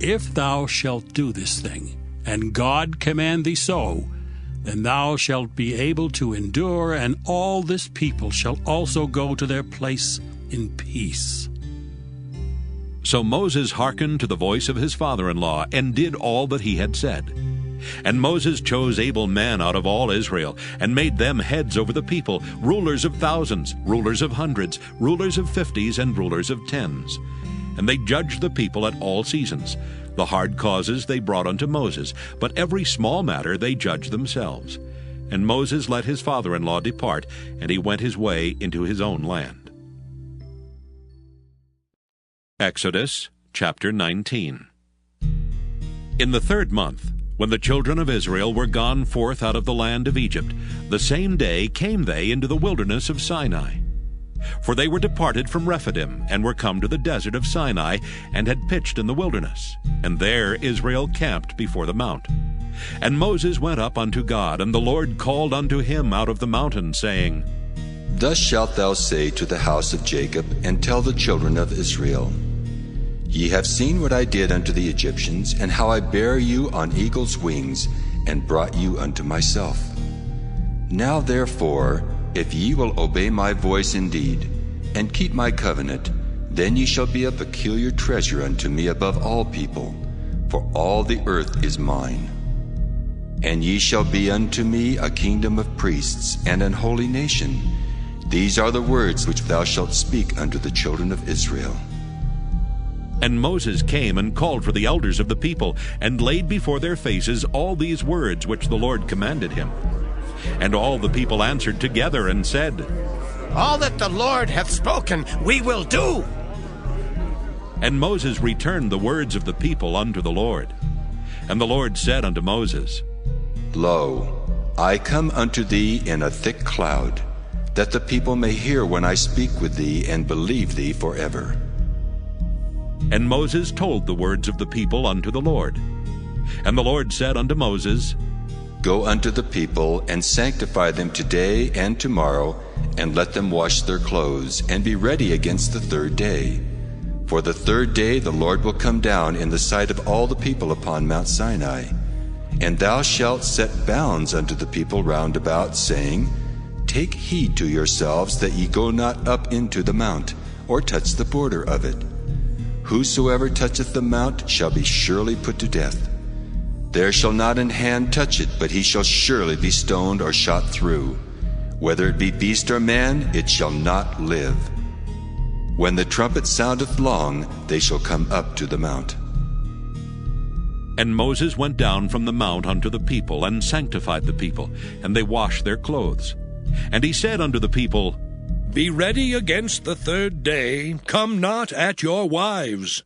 If thou shalt do this thing, and God command thee so, then thou shalt be able to endure, and all this people shall also go to their place in peace. So Moses hearkened to the voice of his father-in-law, and did all that he had said. And Moses chose able men out of all Israel, and made them heads over the people, rulers of thousands, rulers of hundreds, rulers of 50s, and rulers of 10s. And they judged the people at all seasons. The hard causes they brought unto Moses, but every small matter they judged themselves. And Moses let his father-in-law depart, and he went his way into his own land. Exodus chapter 19. In the 3rd month, when the children of Israel were gone forth out of the land of Egypt, the same day came they into the wilderness of Sinai. For they were departed from Rephidim, and were come to the desert of Sinai, and had pitched in the wilderness. And there Israel camped before the mount. And Moses went up unto God, and the Lord called unto him out of the mountain, saying, Thus shalt thou say to the house of Jacob, and tell the children of Israel, Ye have seen what I did unto the Egyptians, and how I bare you on eagle's wings, and brought you unto myself. Now therefore, if ye will obey my voice indeed, and keep my covenant, then ye shall be a peculiar treasure unto me above all people, for all the earth is mine. And ye shall be unto me a kingdom of priests, and an holy nation. These are the words which thou shalt speak unto the children of Israel. And Moses came and called for the elders of the people, and laid before their faces all these words which the Lord commanded him. And all the people answered together and said, All that the Lord hath spoken we will do. And Moses returned the words of the people unto the Lord. And the Lord said unto Moses, Lo, I come unto thee in a thick cloud, that the people may hear when I speak with thee, and believe thee forever. And Moses told the words of the people unto the Lord. And the Lord said unto Moses, Go unto the people, and sanctify them today and tomorrow, and let them wash their clothes, and be ready against the 3rd day. For the 3rd day the Lord will come down in the sight of all the people upon Mount Sinai. And thou shalt set bounds unto the people round about, saying, Take heed to yourselves that ye go not up into the mount, or touch the border of it. Whosoever toucheth the mount shall be surely put to death. There shall not an hand touch it, but he shall surely be stoned or shot through. Whether it be beast or man, it shall not live. When the trumpet soundeth long, they shall come up to the mount. And Moses went down from the mount unto the people, and sanctified the people, and they washed their clothes. And he said unto the people, Be ready against the 3rd day, come not at your wives.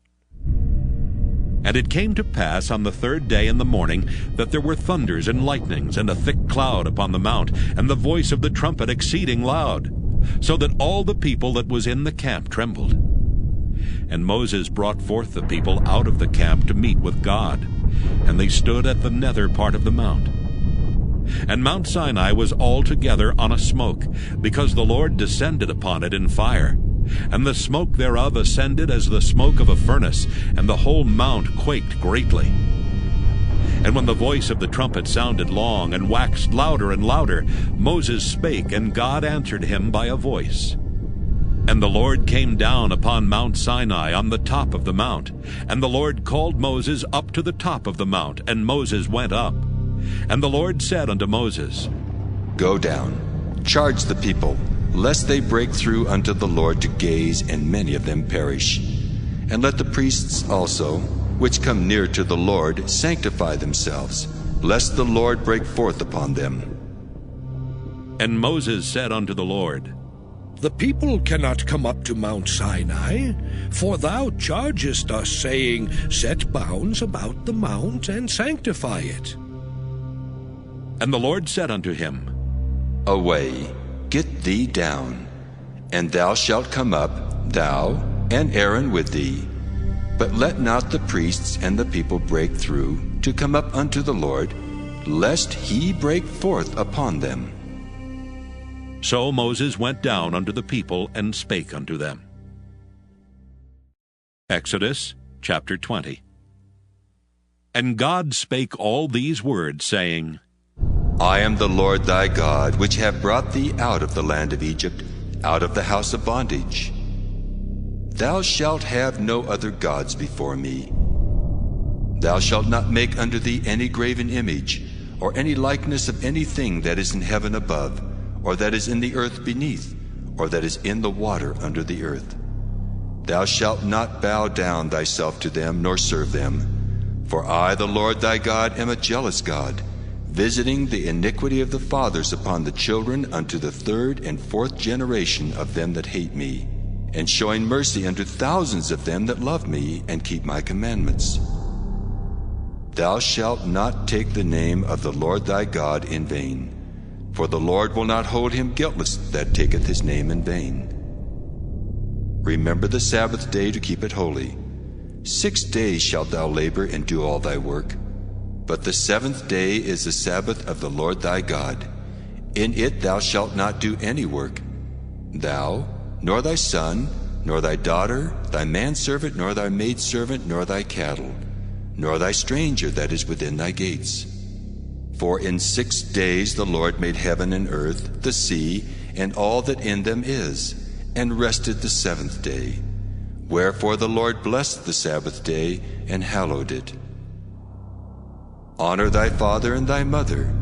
And it came to pass on the 3rd day in the morning, that there were thunders and lightnings, and a thick cloud upon the mount, and the voice of the trumpet exceeding loud, so that all the people that was in the camp trembled. And Moses brought forth the people out of the camp to meet with God, and they stood at the nether part of the mount. And Mount Sinai was altogether on a smoke, because the Lord descended upon it in fire. And the smoke thereof ascended as the smoke of a furnace, and the whole mount quaked greatly. And when the voice of the trumpet sounded long, and waxed louder and louder, Moses spake, and God answered him by a voice. And the Lord came down upon Mount Sinai on the top of the mount. And the Lord called Moses up to the top of the mount, and Moses went up. And the Lord said unto Moses, Go down, charge the people, lest they break through unto the Lord to gaze, and many of them perish. And let the priests also, which come near to the Lord, sanctify themselves, lest the Lord break forth upon them. And Moses said unto the Lord, The people cannot come up to Mount Sinai, for thou chargest us, saying, Set bounds about the mount, and sanctify it. And the Lord said unto him, Away, get thee down, and thou shalt come up, thou and Aaron with thee. But let not the priests and the people break through to come up unto the Lord, lest he break forth upon them. So Moses went down unto the people and spake unto them. Exodus chapter 20. And God spake all these words, saying, I am the Lord thy God, which have brought thee out of the land of Egypt, out of the house of bondage. Thou shalt have no other gods before me. Thou shalt not make unto thee any graven image, or any likeness of anything that is in heaven above, or that is in the earth beneath, or that is in the water under the earth. Thou shalt not bow down thyself to them, nor serve them. For I, the Lord thy God, am a jealous God, visiting the iniquity of the fathers upon the children unto the third and fourth generation of them that hate me, and showing mercy unto thousands of them that love me and keep my commandments. Thou shalt not take the name of the Lord thy God in vain, for the Lord will not hold him guiltless that taketh his name in vain. Remember the Sabbath day to keep it holy. 6 days shalt thou labor and do all thy work, but the seventh day is the Sabbath of the Lord thy God. In it thou shalt not do any work, thou, nor thy son, nor thy daughter, thy manservant, nor thy maidservant, nor thy cattle, nor thy stranger that is within thy gates. For in 6 days the Lord made heaven and earth, the sea, and all that in them is, and rested the seventh day. Wherefore the Lord blessed the Sabbath day, and hallowed it. Honor thy father and thy mother,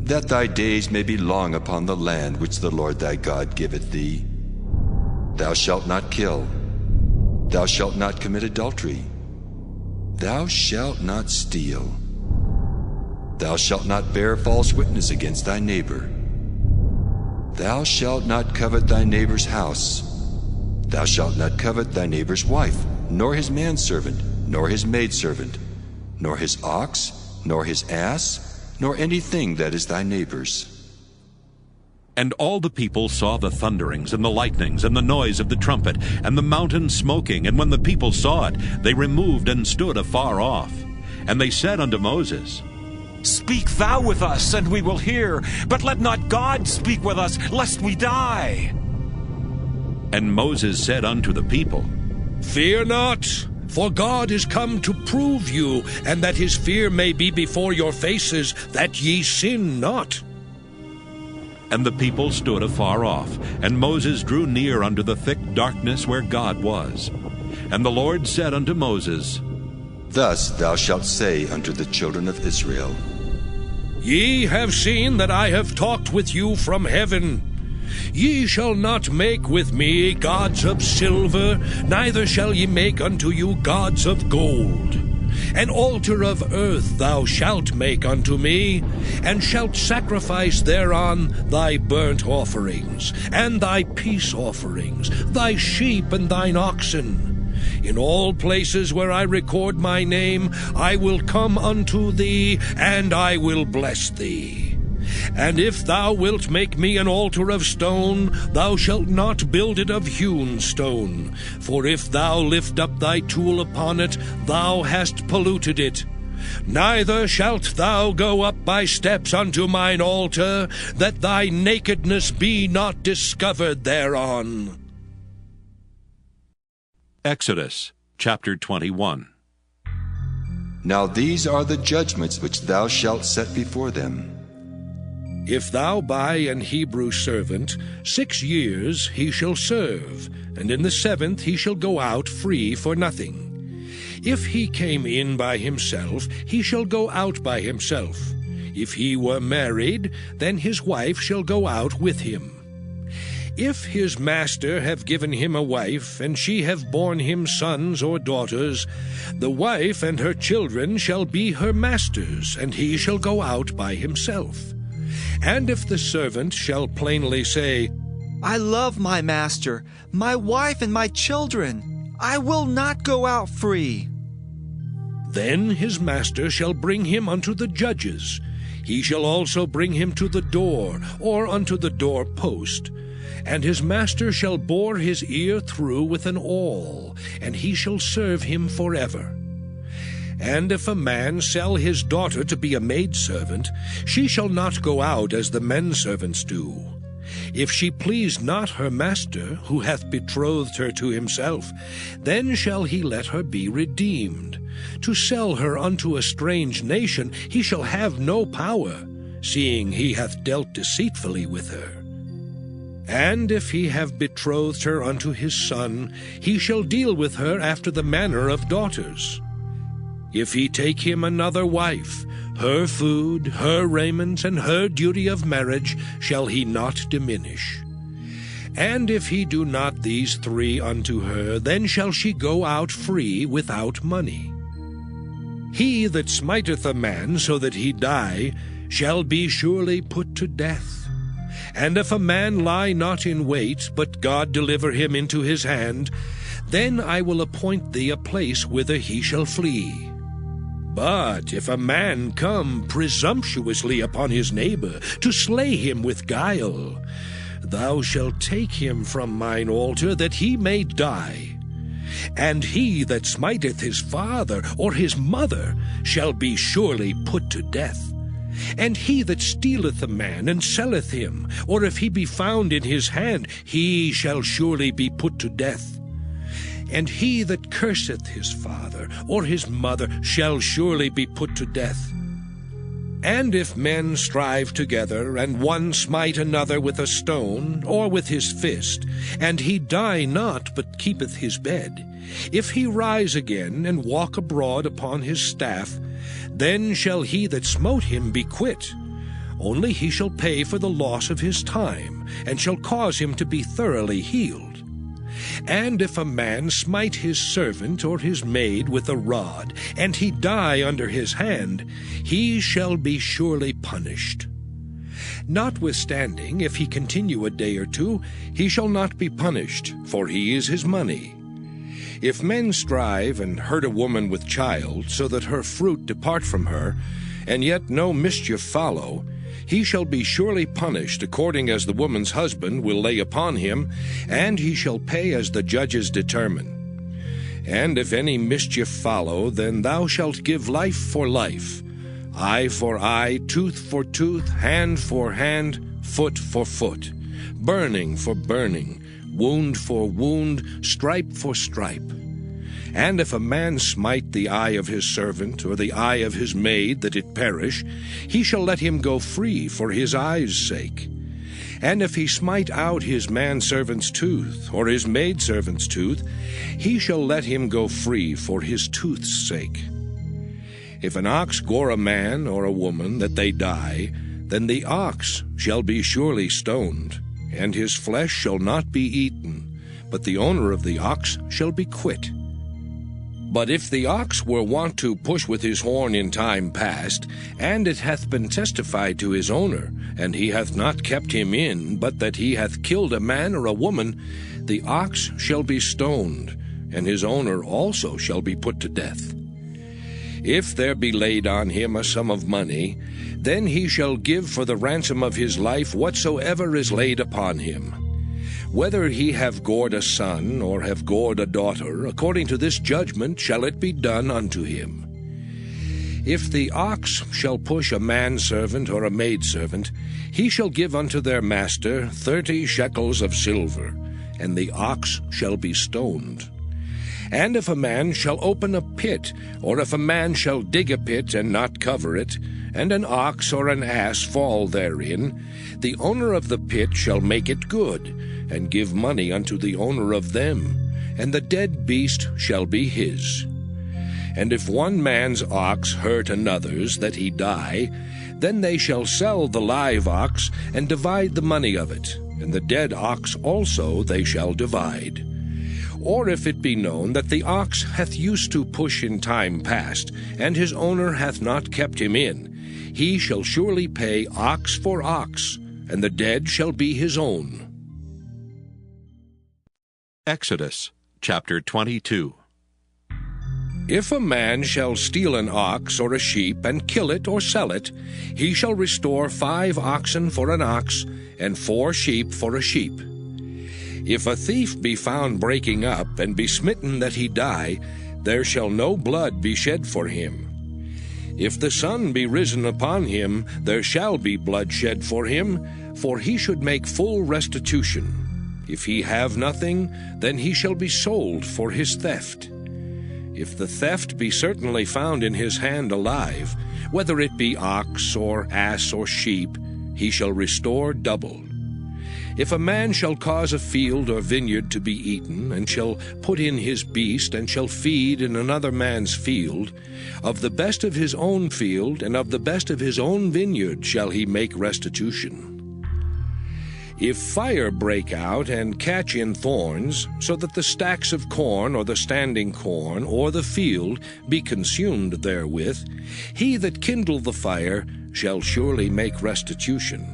that thy days may be long upon the land which the Lord thy God giveth thee. Thou shalt not kill. Thou shalt not commit adultery. Thou shalt not steal. Thou shalt not bear false witness against thy neighbor. Thou shalt not covet thy neighbor's house. Thou shalt not covet thy neighbor's wife, nor his manservant, nor his maidservant, nor his ox, nor his ass, nor anything that is thy neighbor's. And all the people saw the thunderings and the lightnings and the noise of the trumpet and the mountain smoking. And when the people saw it, they removed and stood afar off. And they said unto Moses, Speak thou with us, and we will hear, but let not God speak with us, lest we die. And Moses said unto the people, Fear not, for God is come to prove you, and that his fear may be before your faces, that ye sin not. And the people stood afar off, and Moses drew near unto the thick darkness where God was. And the Lord said unto Moses, Thus thou shalt say unto the children of Israel, Ye have seen that I have talked with you from heaven. Ye shall not make with me gods of silver, neither shall ye make unto you gods of gold. An altar of earth thou shalt make unto me, and shalt sacrifice thereon thy burnt offerings, and thy peace offerings, thy sheep and thine oxen. In all places where I record my name, I will come unto thee, and I will bless thee. And if thou wilt make me an altar of stone, thou shalt not build it of hewn stone. For if thou lift up thy tool upon it, thou hast polluted it. Neither shalt thou go up by steps unto mine altar, that thy nakedness be not discovered thereon. Exodus chapter 21. Now these are the judgments which thou shalt set before them. If thou buy an Hebrew servant, 6 years he shall serve, and in the 7th he shall go out free for nothing. If he came in by himself, he shall go out by himself. If he were married, then his wife shall go out with him. If his master have given him a wife, and she have borne him sons or daughters, the wife and her children shall be her master's, and he shall go out by himself. And if the servant shall plainly say, I love my master, my wife and my children, I will not go out free, then his master shall bring him unto the judges. He shall also bring him to the door, or unto the door post. And his master shall bore his ear through with an awl, and he shall serve him forever. And if a man sell his daughter to be a maidservant, she shall not go out as the men servants do. If she please not her master, who hath betrothed her to himself, then shall he let her be redeemed. To sell her unto a strange nation he shall have no power, seeing he hath dealt deceitfully with her. And if he have betrothed her unto his son, he shall deal with her after the manner of daughters. If he take him another wife, her food, her raiment, and her duty of marriage shall he not diminish. And if he do not these three unto her, then shall she go out free without money. He that smiteth a man so that he die shall be surely put to death. And if a man lie not in wait, but God deliver him into his hand, then I will appoint thee a place whither he shall flee. But if a man come presumptuously upon his neighbor, to slay him with guile, thou shalt take him from mine altar, that he may die. And he that smiteth his father or his mother shall be surely put to death. And he that stealeth a man and selleth him, or if he be found in his hand, he shall surely be put to death. And he that curseth his father or his mother shall surely be put to death. And if men strive together, and one smite another with a stone, or with his fist, and he die not, but keepeth his bed, if he rise again, and walk abroad upon his staff, then shall he that smote him be quit. Only he shall pay for the loss of his time, and shall cause him to be thoroughly healed. And if a man smite his servant or his maid with a rod, and he die under his hand, he shall be surely punished. Notwithstanding, if he continue a day or two, he shall not be punished, for he is his money. If men strive and hurt a woman with child, so that her fruit depart from her, and yet no mischief follow, he shall be surely punished according as the woman's husband will lay upon him, and he shall pay as the judges determine. And if any mischief follow, then thou shalt give life for life, eye for eye, tooth for tooth, hand for hand, foot for foot, burning for burning, wound for wound, stripe for stripe. And if a man smite the eye of his servant, or the eye of his maid, that it perish, he shall let him go free for his eye's sake. And if he smite out his manservant's tooth, or his maidservant's tooth, he shall let him go free for his tooth's sake. If an ox gore a man or a woman, that they die, then the ox shall be surely stoned, and his flesh shall not be eaten, but the owner of the ox shall be quit. But if the ox were wont to push with his horn in time past, and it hath been testified to his owner, and he hath not kept him in, but that he hath killed a man or a woman, the ox shall be stoned, and his owner also shall be put to death. If there be laid on him a sum of money, then he shall give for the ransom of his life whatsoever is laid upon him. Whether he have gored a son, or have gored a daughter, according to this judgment shall it be done unto him. If the ox shall push a manservant or a maidservant, he shall give unto their master 30 shekels of silver, and the ox shall be stoned. And if a man shall open a pit, or if a man shall dig a pit and not cover it, and an ox or an ass fall therein, the owner of the pit shall make it good, and give money unto the owner of them, and the dead beast shall be his. And if one man's ox hurt another's, that he die, then they shall sell the live ox, and divide the money of it, and the dead ox also they shall divide. Or if it be known that the ox hath used to push in time past, and his owner hath not kept him in, he shall surely pay ox for ox, and the dead shall be his own. Exodus chapter 22. If a man shall steal an ox or a sheep, and kill it or sell it, he shall restore 5 oxen for an ox, and 4 sheep for a sheep. If a thief be found breaking up, and be smitten that he die, there shall no blood be shed for him. If the sun be risen upon him, there shall be blood shed for him, for he should make full restitution. If he have nothing, then he shall be sold for his theft. If the theft be certainly found in his hand alive, whether it be ox or ass or sheep, he shall restore double. If a man shall cause a field or vineyard to be eaten, and shall put in his beast, and shall feed in another man's field, of the best of his own field and of the best of his own vineyard shall he make restitution. If fire break out and catch in thorns, so that the stacks of corn or the standing corn or the field be consumed therewith, he that kindled the fire shall surely make restitution.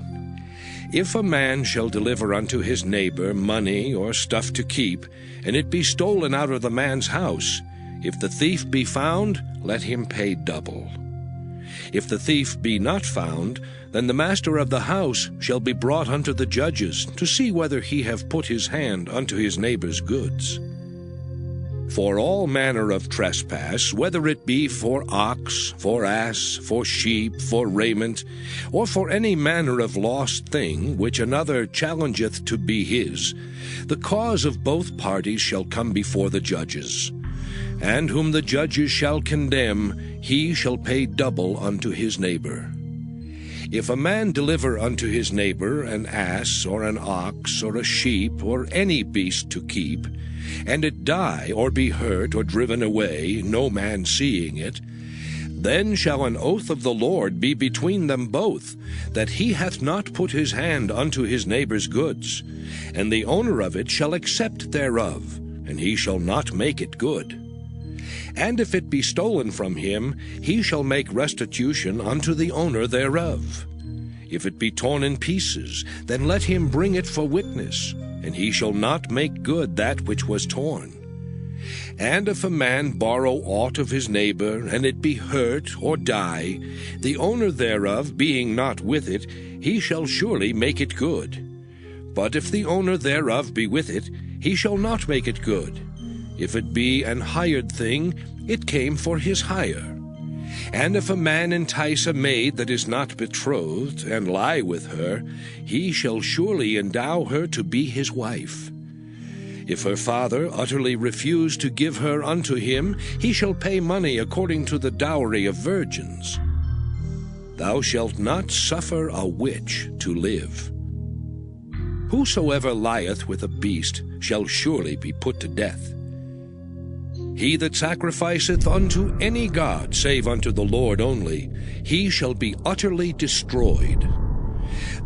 If a man shall deliver unto his neighbor money or stuff to keep, and it be stolen out of the man's house, if the thief be found, let him pay double. If the thief be not found, then the master of the house shall be brought unto the judges, to see whether he have put his hand unto his neighbor's goods. For all manner of trespass, whether it be for ox, for ass, for sheep, for raiment, or for any manner of lost thing which another challengeth to be his, the cause of both parties shall come before the judges. And whom the judges shall condemn, he shall pay double unto his neighbor. If a man deliver unto his neighbor an ass, or an ox, or a sheep, or any beast to keep, and it die, or be hurt, or driven away, no man seeing it, then shall an oath of the Lord be between them both, that he hath not put his hand unto his neighbor's goods, and the owner of it shall accept thereof, and he shall not make it good. And if it be stolen from him, he shall make restitution unto the owner thereof. If it be torn in pieces, then let him bring it for witness, and he shall not make good that which was torn. And if a man borrow aught of his neighbor, and it be hurt or die, the owner thereof being not with it, he shall surely make it good. But if the owner thereof be with it, he shall not make it good. If it be an hired thing, it came for his hire. And if a man entice a maid that is not betrothed, and lie with her, he shall surely endow her to be his wife. If her father utterly refuse to give her unto him, he shall pay money according to the dowry of virgins. Thou shalt not suffer a witch to live. Whosoever lieth with a beast shall surely be put to death. He that sacrificeth unto any god save unto the Lord only, he shall be utterly destroyed.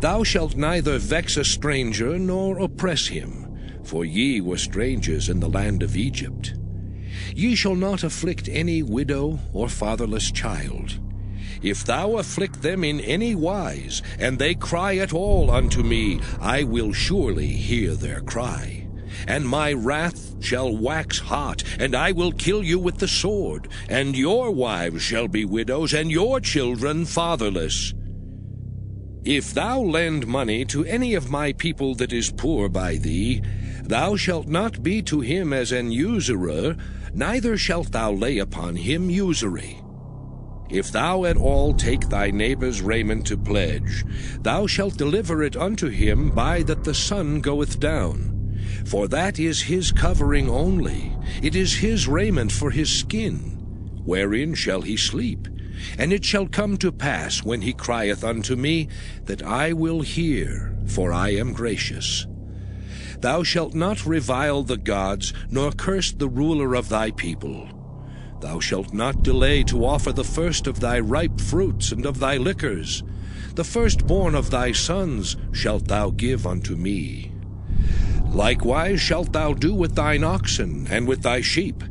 Thou shalt neither vex a stranger nor oppress him, for ye were strangers in the land of Egypt. Ye shall not afflict any widow or fatherless child. If thou afflict them in any wise, and they cry at all unto me, I will surely hear their cry. And my wrath shall wax hot, and I will kill you with the sword, and your wives shall be widows, and your children fatherless. If thou lend money to any of my people that is poor by thee, thou shalt not be to him as an usurer, neither shalt thou lay upon him usury. If thou at all take thy neighbor's raiment to pledge, thou shalt deliver it unto him by that the sun goeth down. For that is his covering only, it is his raiment for his skin. Wherein shall he sleep? And it shall come to pass, when he crieth unto me, that I will hear, for I am gracious. Thou shalt not revile the gods, nor curse the ruler of thy people. Thou shalt not delay to offer the first of thy ripe fruits and of thy liquors. The firstborn of thy sons shalt thou give unto me. Likewise shalt thou do with thine oxen and with thy sheep.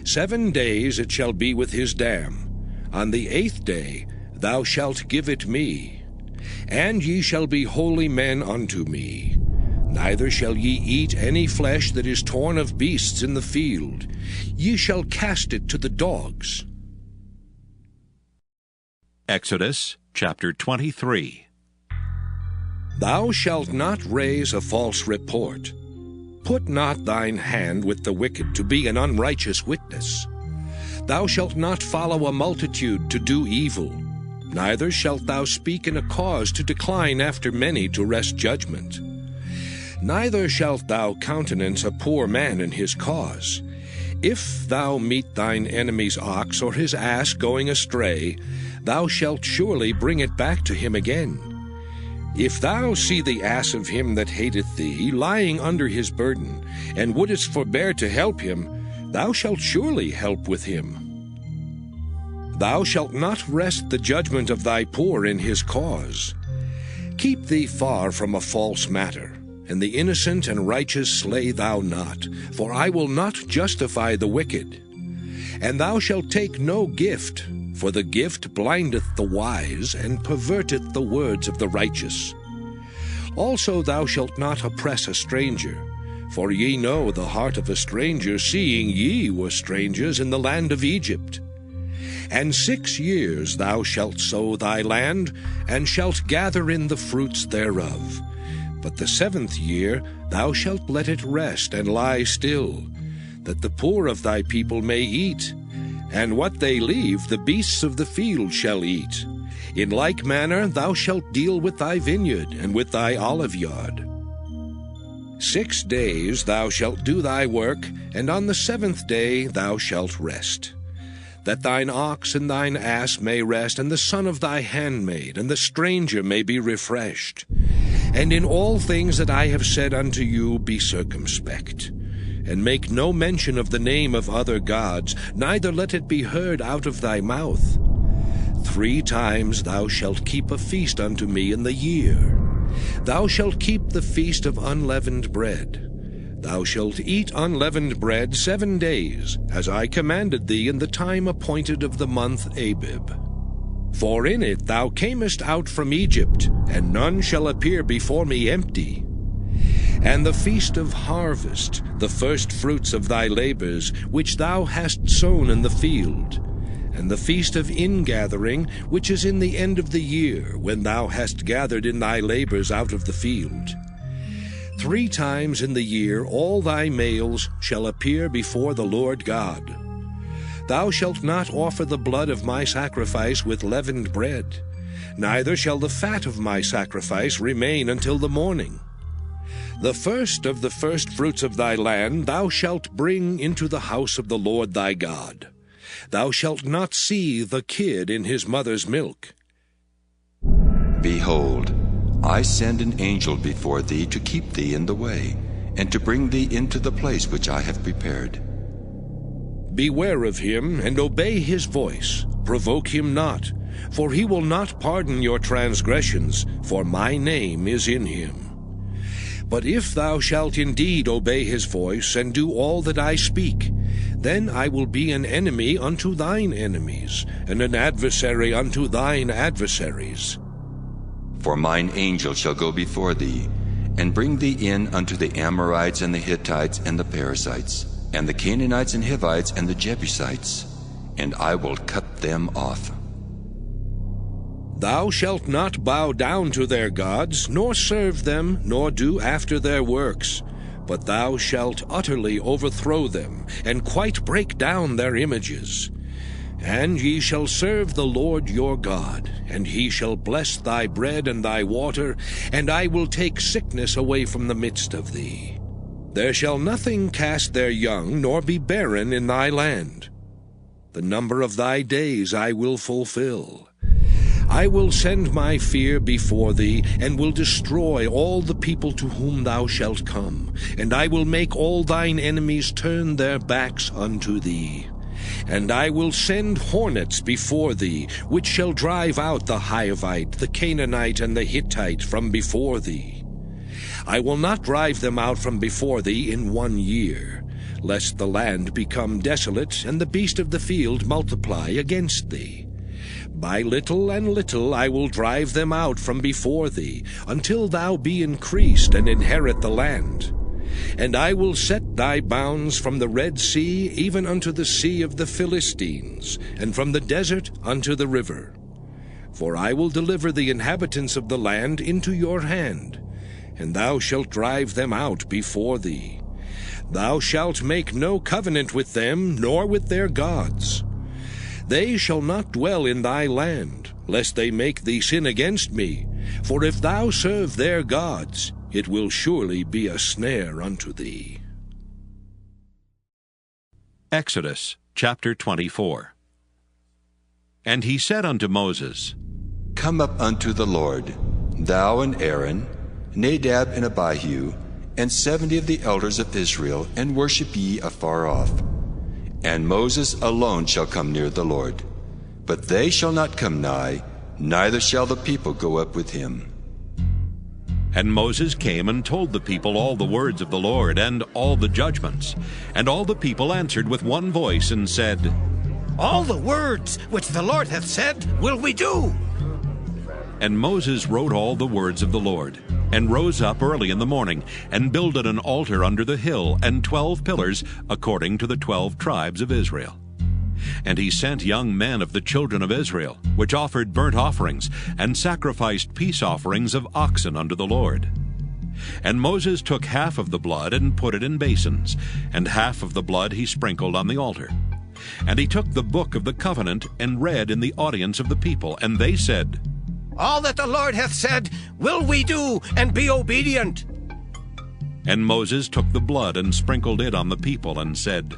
7 days it shall be with his dam. On the 8th day thou shalt give it me. And ye shall be holy men unto me. Neither shall ye eat any flesh that is torn of beasts in the field. Ye shall cast it to the dogs. Exodus chapter 23. Thou shalt not raise a false report. Put not thine hand with the wicked to be an unrighteous witness. Thou shalt not follow a multitude to do evil, neither shalt thou speak in a cause to decline after many to wrest judgment. Neither shalt thou countenance a poor man in his cause. If thou meet thine enemy's ox or his ass going astray, thou shalt surely bring it back to him again. If thou see the ass of him that hateth thee lying under his burden, and wouldest forbear to help him, thou shalt surely help with him. Thou shalt not wrest the judgment of thy poor in his cause. Keep thee far from a false matter, and the innocent and righteous slay thou not, for I will not justify the wicked. And thou shalt take no gift, for the gift blindeth the wise, and perverteth the words of the righteous. Also thou shalt not oppress a stranger, for ye know the heart of a stranger, seeing ye were strangers in the land of Egypt. And 6 years thou shalt sow thy land, and shalt gather in the fruits thereof. But the 7th year thou shalt let it rest and lie still, that the poor of thy people may eat, and what they leave the beasts of the field shall eat. In like manner thou shalt deal with thy vineyard and with thy oliveyard. 6 days thou shalt do thy work, and on the 7th day thou shalt rest, that thine ox and thine ass may rest, and the son of thy handmaid, and the stranger may be refreshed. And in all things that I have said unto you be circumspect, and make no mention of the name of other gods, neither let it be heard out of thy mouth. 3 times thou shalt keep a feast unto me in the year. Thou shalt keep the feast of unleavened bread. Thou shalt eat unleavened bread 7 days, as I commanded thee in the time appointed of the month Abib. For in it thou camest out from Egypt, and none shall appear before me empty. And the feast of harvest, the first fruits of thy labors, which thou hast sown in the field, and the feast of ingathering, which is in the end of the year, when thou hast gathered in thy labors out of the field. 3 times in the year all thy males shall appear before the Lord God. Thou shalt not offer the blood of my sacrifice with leavened bread, neither shall the fat of my sacrifice remain until the morning. The first of the first fruits of thy land thou shalt bring into the house of the Lord thy God. Thou shalt not see the kid in his mother's milk. Behold, I send an angel before thee to keep thee in the way, and to bring thee into the place which I have prepared. Beware of him, and obey his voice. Provoke him not, for he will not pardon your transgressions, for my name is in him. But if thou shalt indeed obey his voice, and do all that I speak, then I will be an enemy unto thine enemies, and an adversary unto thine adversaries. For mine angel shall go before thee, and bring thee in unto the Amorites, and the Hittites, and the Perizzites, and the Canaanites, and Hivites, and the Jebusites, and I will cut them off. Thou shalt not bow down to their gods, nor serve them, nor do after their works, but thou shalt utterly overthrow them, and quite break down their images. And ye shall serve the Lord your God, and he shall bless thy bread and thy water, and I will take sickness away from the midst of thee. There shall nothing cast their young, nor be barren in thy land. The number of thy days I will fulfill. I will send my fear before thee, and will destroy all the people to whom thou shalt come, and I will make all thine enemies turn their backs unto thee. And I will send hornets before thee, which shall drive out the Hivite, the Canaanite, and the Hittite from before thee. I will not drive them out from before thee in 1 year, lest the land become desolate, and the beast of the field multiply against thee. By little and little I will drive them out from before thee, until thou be increased and inherit the land. And I will set thy bounds from the Red Sea even unto the sea of the Philistines, and from the desert unto the river. For I will deliver the inhabitants of the land into your hand, and thou shalt drive them out before thee. Thou shalt make no covenant with them, nor with their gods. They shall not dwell in thy land, lest they make thee sin against me. For if thou serve their gods, it will surely be a snare unto thee. Exodus chapter 24. And he said unto Moses, Come up unto the Lord, thou and Aaron, Nadab and Abihu, and 70 of the elders of Israel, and worship ye afar off. And Moses alone shall come near the Lord. But they shall not come nigh, neither shall the people go up with him. And Moses came and told the people all the words of the Lord, and all the judgments. And all the people answered with one voice, and said, All the words which the Lord hath said will we do. And Moses wrote all the words of the Lord, and rose up early in the morning, and builded an altar under the hill, and 12 pillars, according to the 12 tribes of Israel. And he sent young men of the children of Israel, which offered burnt offerings, and sacrificed peace offerings of oxen unto the Lord. And Moses took half of the blood, and put it in basins, and half of the blood he sprinkled on the altar. And he took the book of the covenant, and read in the audience of the people, and they said, All that the Lord hath said will we do, and be obedient. And Moses took the blood, and sprinkled it on the people, and said,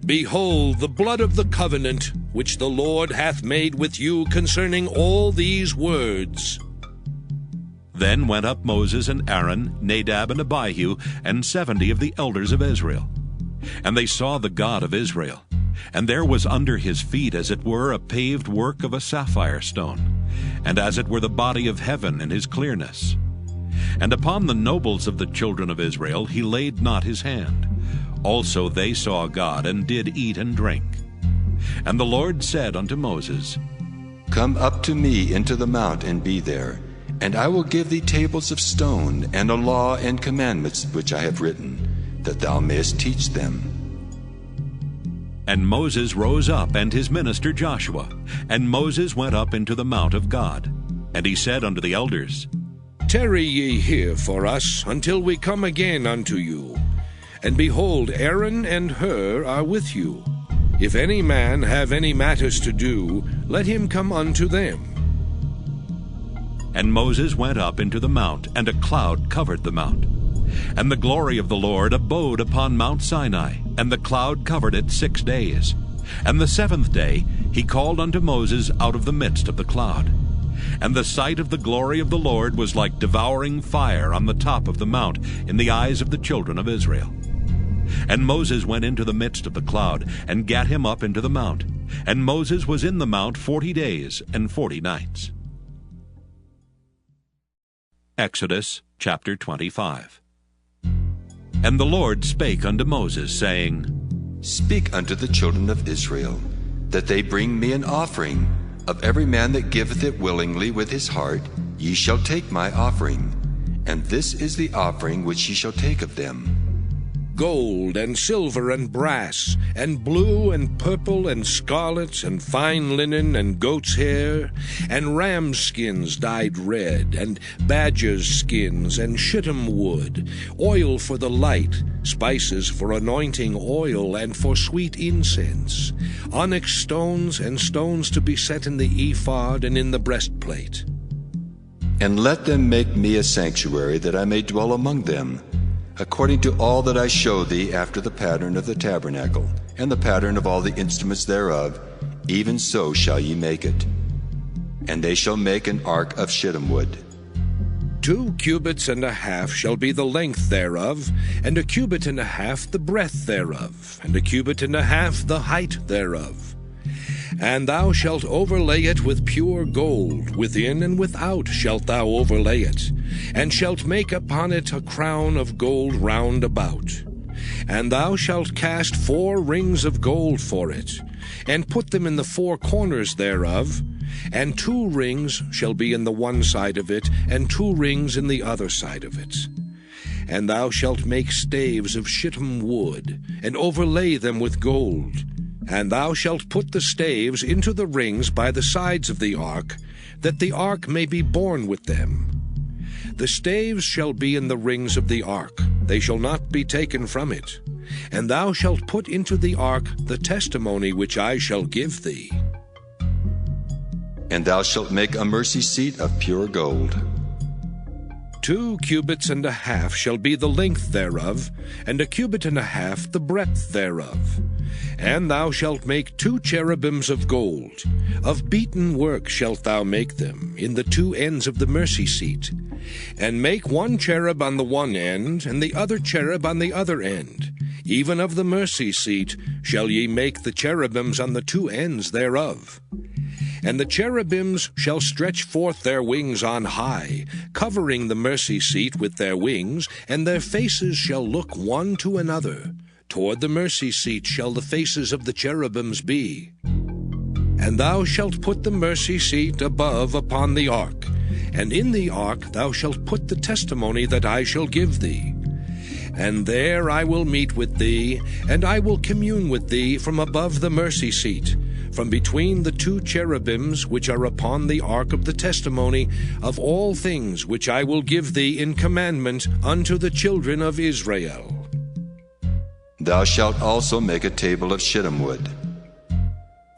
Behold the blood of the covenant, which the Lord hath made with you concerning all these words. Then went up Moses and Aaron, Nadab and Abihu, and 70 of the elders of Israel. And they saw the God of Israel. And there was under his feet as it were a paved work of a sapphire stone, and as it were the body of heaven in his clearness. And upon the nobles of the children of Israel he laid not his hand. Also they saw God, and did eat and drink. And the Lord said unto Moses, Come up to me into the mount, and be there, and I will give thee tables of stone, and a law and commandments which I have written, that thou mayest teach them. And Moses rose up, and his minister Joshua. And Moses went up into the mount of God. And he said unto the elders, Tarry ye here for us, until we come again unto you. And behold, Aaron and Hur are with you. If any man have any matters to do, let him come unto them. And Moses went up into the mount, and a cloud covered the mount. And the glory of the Lord abode upon Mount Sinai, and the cloud covered it 6 days. And the 7th day he called unto Moses out of the midst of the cloud. And the sight of the glory of the Lord was like devouring fire on the top of the mount in the eyes of the children of Israel. And Moses went into the midst of the cloud, and gat him up into the mount. And Moses was in the mount 40 days and 40 nights. Exodus chapter 25. And the Lord spake unto Moses, saying, Speak unto the children of Israel, that they bring me an offering. Of every man that giveth it willingly with his heart, ye shall take my offering. And this is the offering which ye shall take of them: Gold and silver and brass, and blue and purple and scarlet, and fine linen and goat's hair, and ram's skins dyed red, and badger's skins, and shittim wood, oil for the light, spices for anointing oil and for sweet incense, onyx stones, and stones to be set in the ephod and in the breastplate. And let them make me a sanctuary, that I may dwell among them, according to all that I show thee, after the pattern of the tabernacle, and the pattern of all the instruments thereof, even so shall ye make it. And they shall make an ark of shittim wood. 2 cubits and a half shall be the length thereof, and 1 cubit and a half the breadth thereof, and 1 cubit and a half the height thereof. And thou shalt overlay it with pure gold, within and without shalt thou overlay it, and shalt make upon it a crown of gold round about. And thou shalt cast 4 rings of gold for it, and put them in the 4 corners thereof, and 2 rings shall be in the one side of it, and 2 rings in the other side of it. And thou shalt make staves of shittim wood, and overlay them with gold. And thou shalt put the staves into the rings by the sides of the ark, that the ark may be borne with them. The staves shall be in the rings of the ark, they shall not be taken from it. And thou shalt put into the ark the testimony which I shall give thee. And thou shalt make a mercy seat of pure gold. 2 cubits and a half shall be the length thereof, and 1 cubit and a half the breadth thereof. And thou shalt make 2 cherubims of gold. Of beaten work shalt thou make them, in the 2 ends of the mercy seat. And make 1 cherub on the one end, and the other cherub on the other end. Even of the mercy seat shall ye make the cherubims on the 2 ends thereof. And the cherubims shall stretch forth their wings on high, covering the mercy seat with their wings, and their faces shall look one to another. Toward the mercy seat shall the faces of the cherubims be. And thou shalt put the mercy seat above upon the ark, and in the ark thou shalt put the testimony that I shall give thee. And there I will meet with thee, and I will commune with thee from above the mercy seat, from between the 2 cherubims which are upon the ark of the testimony, of all things which I will give thee in commandment unto the children of Israel. Thou shalt also make a table of shittim wood.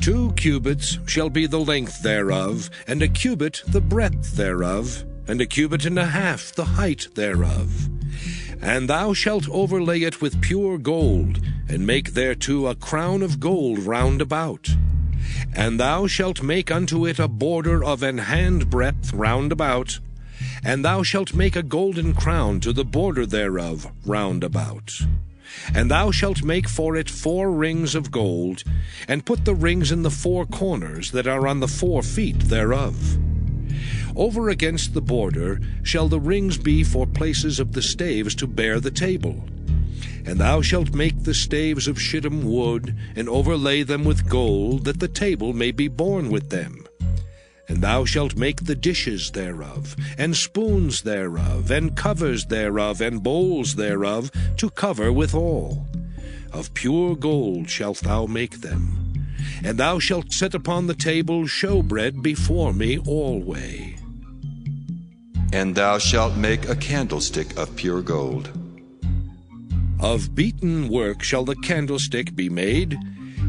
2 cubits shall be the length thereof, and 1 cubit the breadth thereof, and 1 cubit and a half the height thereof. And thou shalt overlay it with pure gold, and make thereto a crown of gold round about. And thou shalt make unto it a border of an handbreadth round about. And thou shalt make a golden crown to the border thereof round about. And thou shalt make for it 4 rings of gold, and put the rings in the 4 corners that are on the 4 feet thereof. Over against the border shall the rings be for places of the staves to bear the table. And thou shalt make the staves of shittim wood, and overlay them with gold, that the table may be borne with them. And thou shalt make the dishes thereof, and spoons thereof, and covers thereof, and bowls thereof, to cover withal. Of pure gold shalt thou make them. And thou shalt set upon the table showbread before me alway. And thou shalt make a candlestick of pure gold. Of beaten work shall the candlestick be made.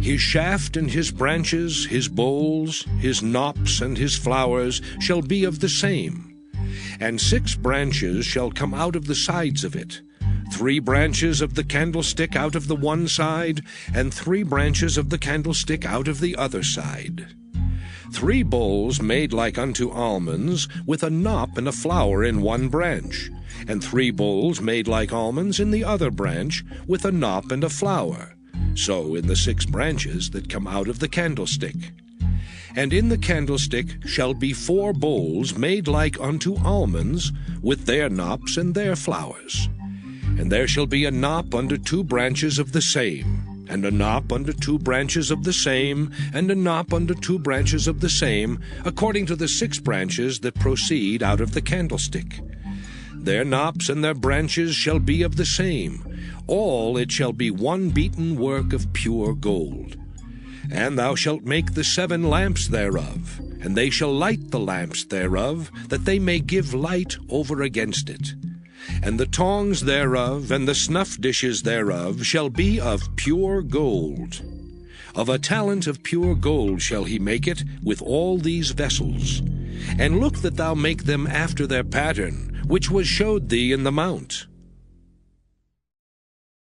His shaft and his branches, his bowls, his knops and his flowers shall be of the same. And 6 branches shall come out of the sides of it, 3 branches of the candlestick out of the one side, and 3 branches of the candlestick out of the other side. 3 bowls made like unto almonds, with a knop and a flower in one branch, and 3 bowls made like almonds in the other branch, with a knop and a flower. So in the 6 branches that come out of the candlestick. And in the candlestick shall be 4 bowls made like unto almonds, with their knops and their flowers. And there shall be a knop under 2 branches of the same, and a knop under 2 branches of the same, and a knop under 2 branches of the same, according to the 6 branches that proceed out of the candlestick. Their knops and their branches shall be of the same. All it shall be 1 beaten work of pure gold. And thou shalt make the 7 lamps thereof, and they shall light the lamps thereof, that they may give light over against it. And the tongs thereof, and the snuff dishes thereof, shall be of pure gold. Of a talent of pure gold shall he make it, with all these vessels. And look that thou make them after their pattern, which was showed thee in the mount.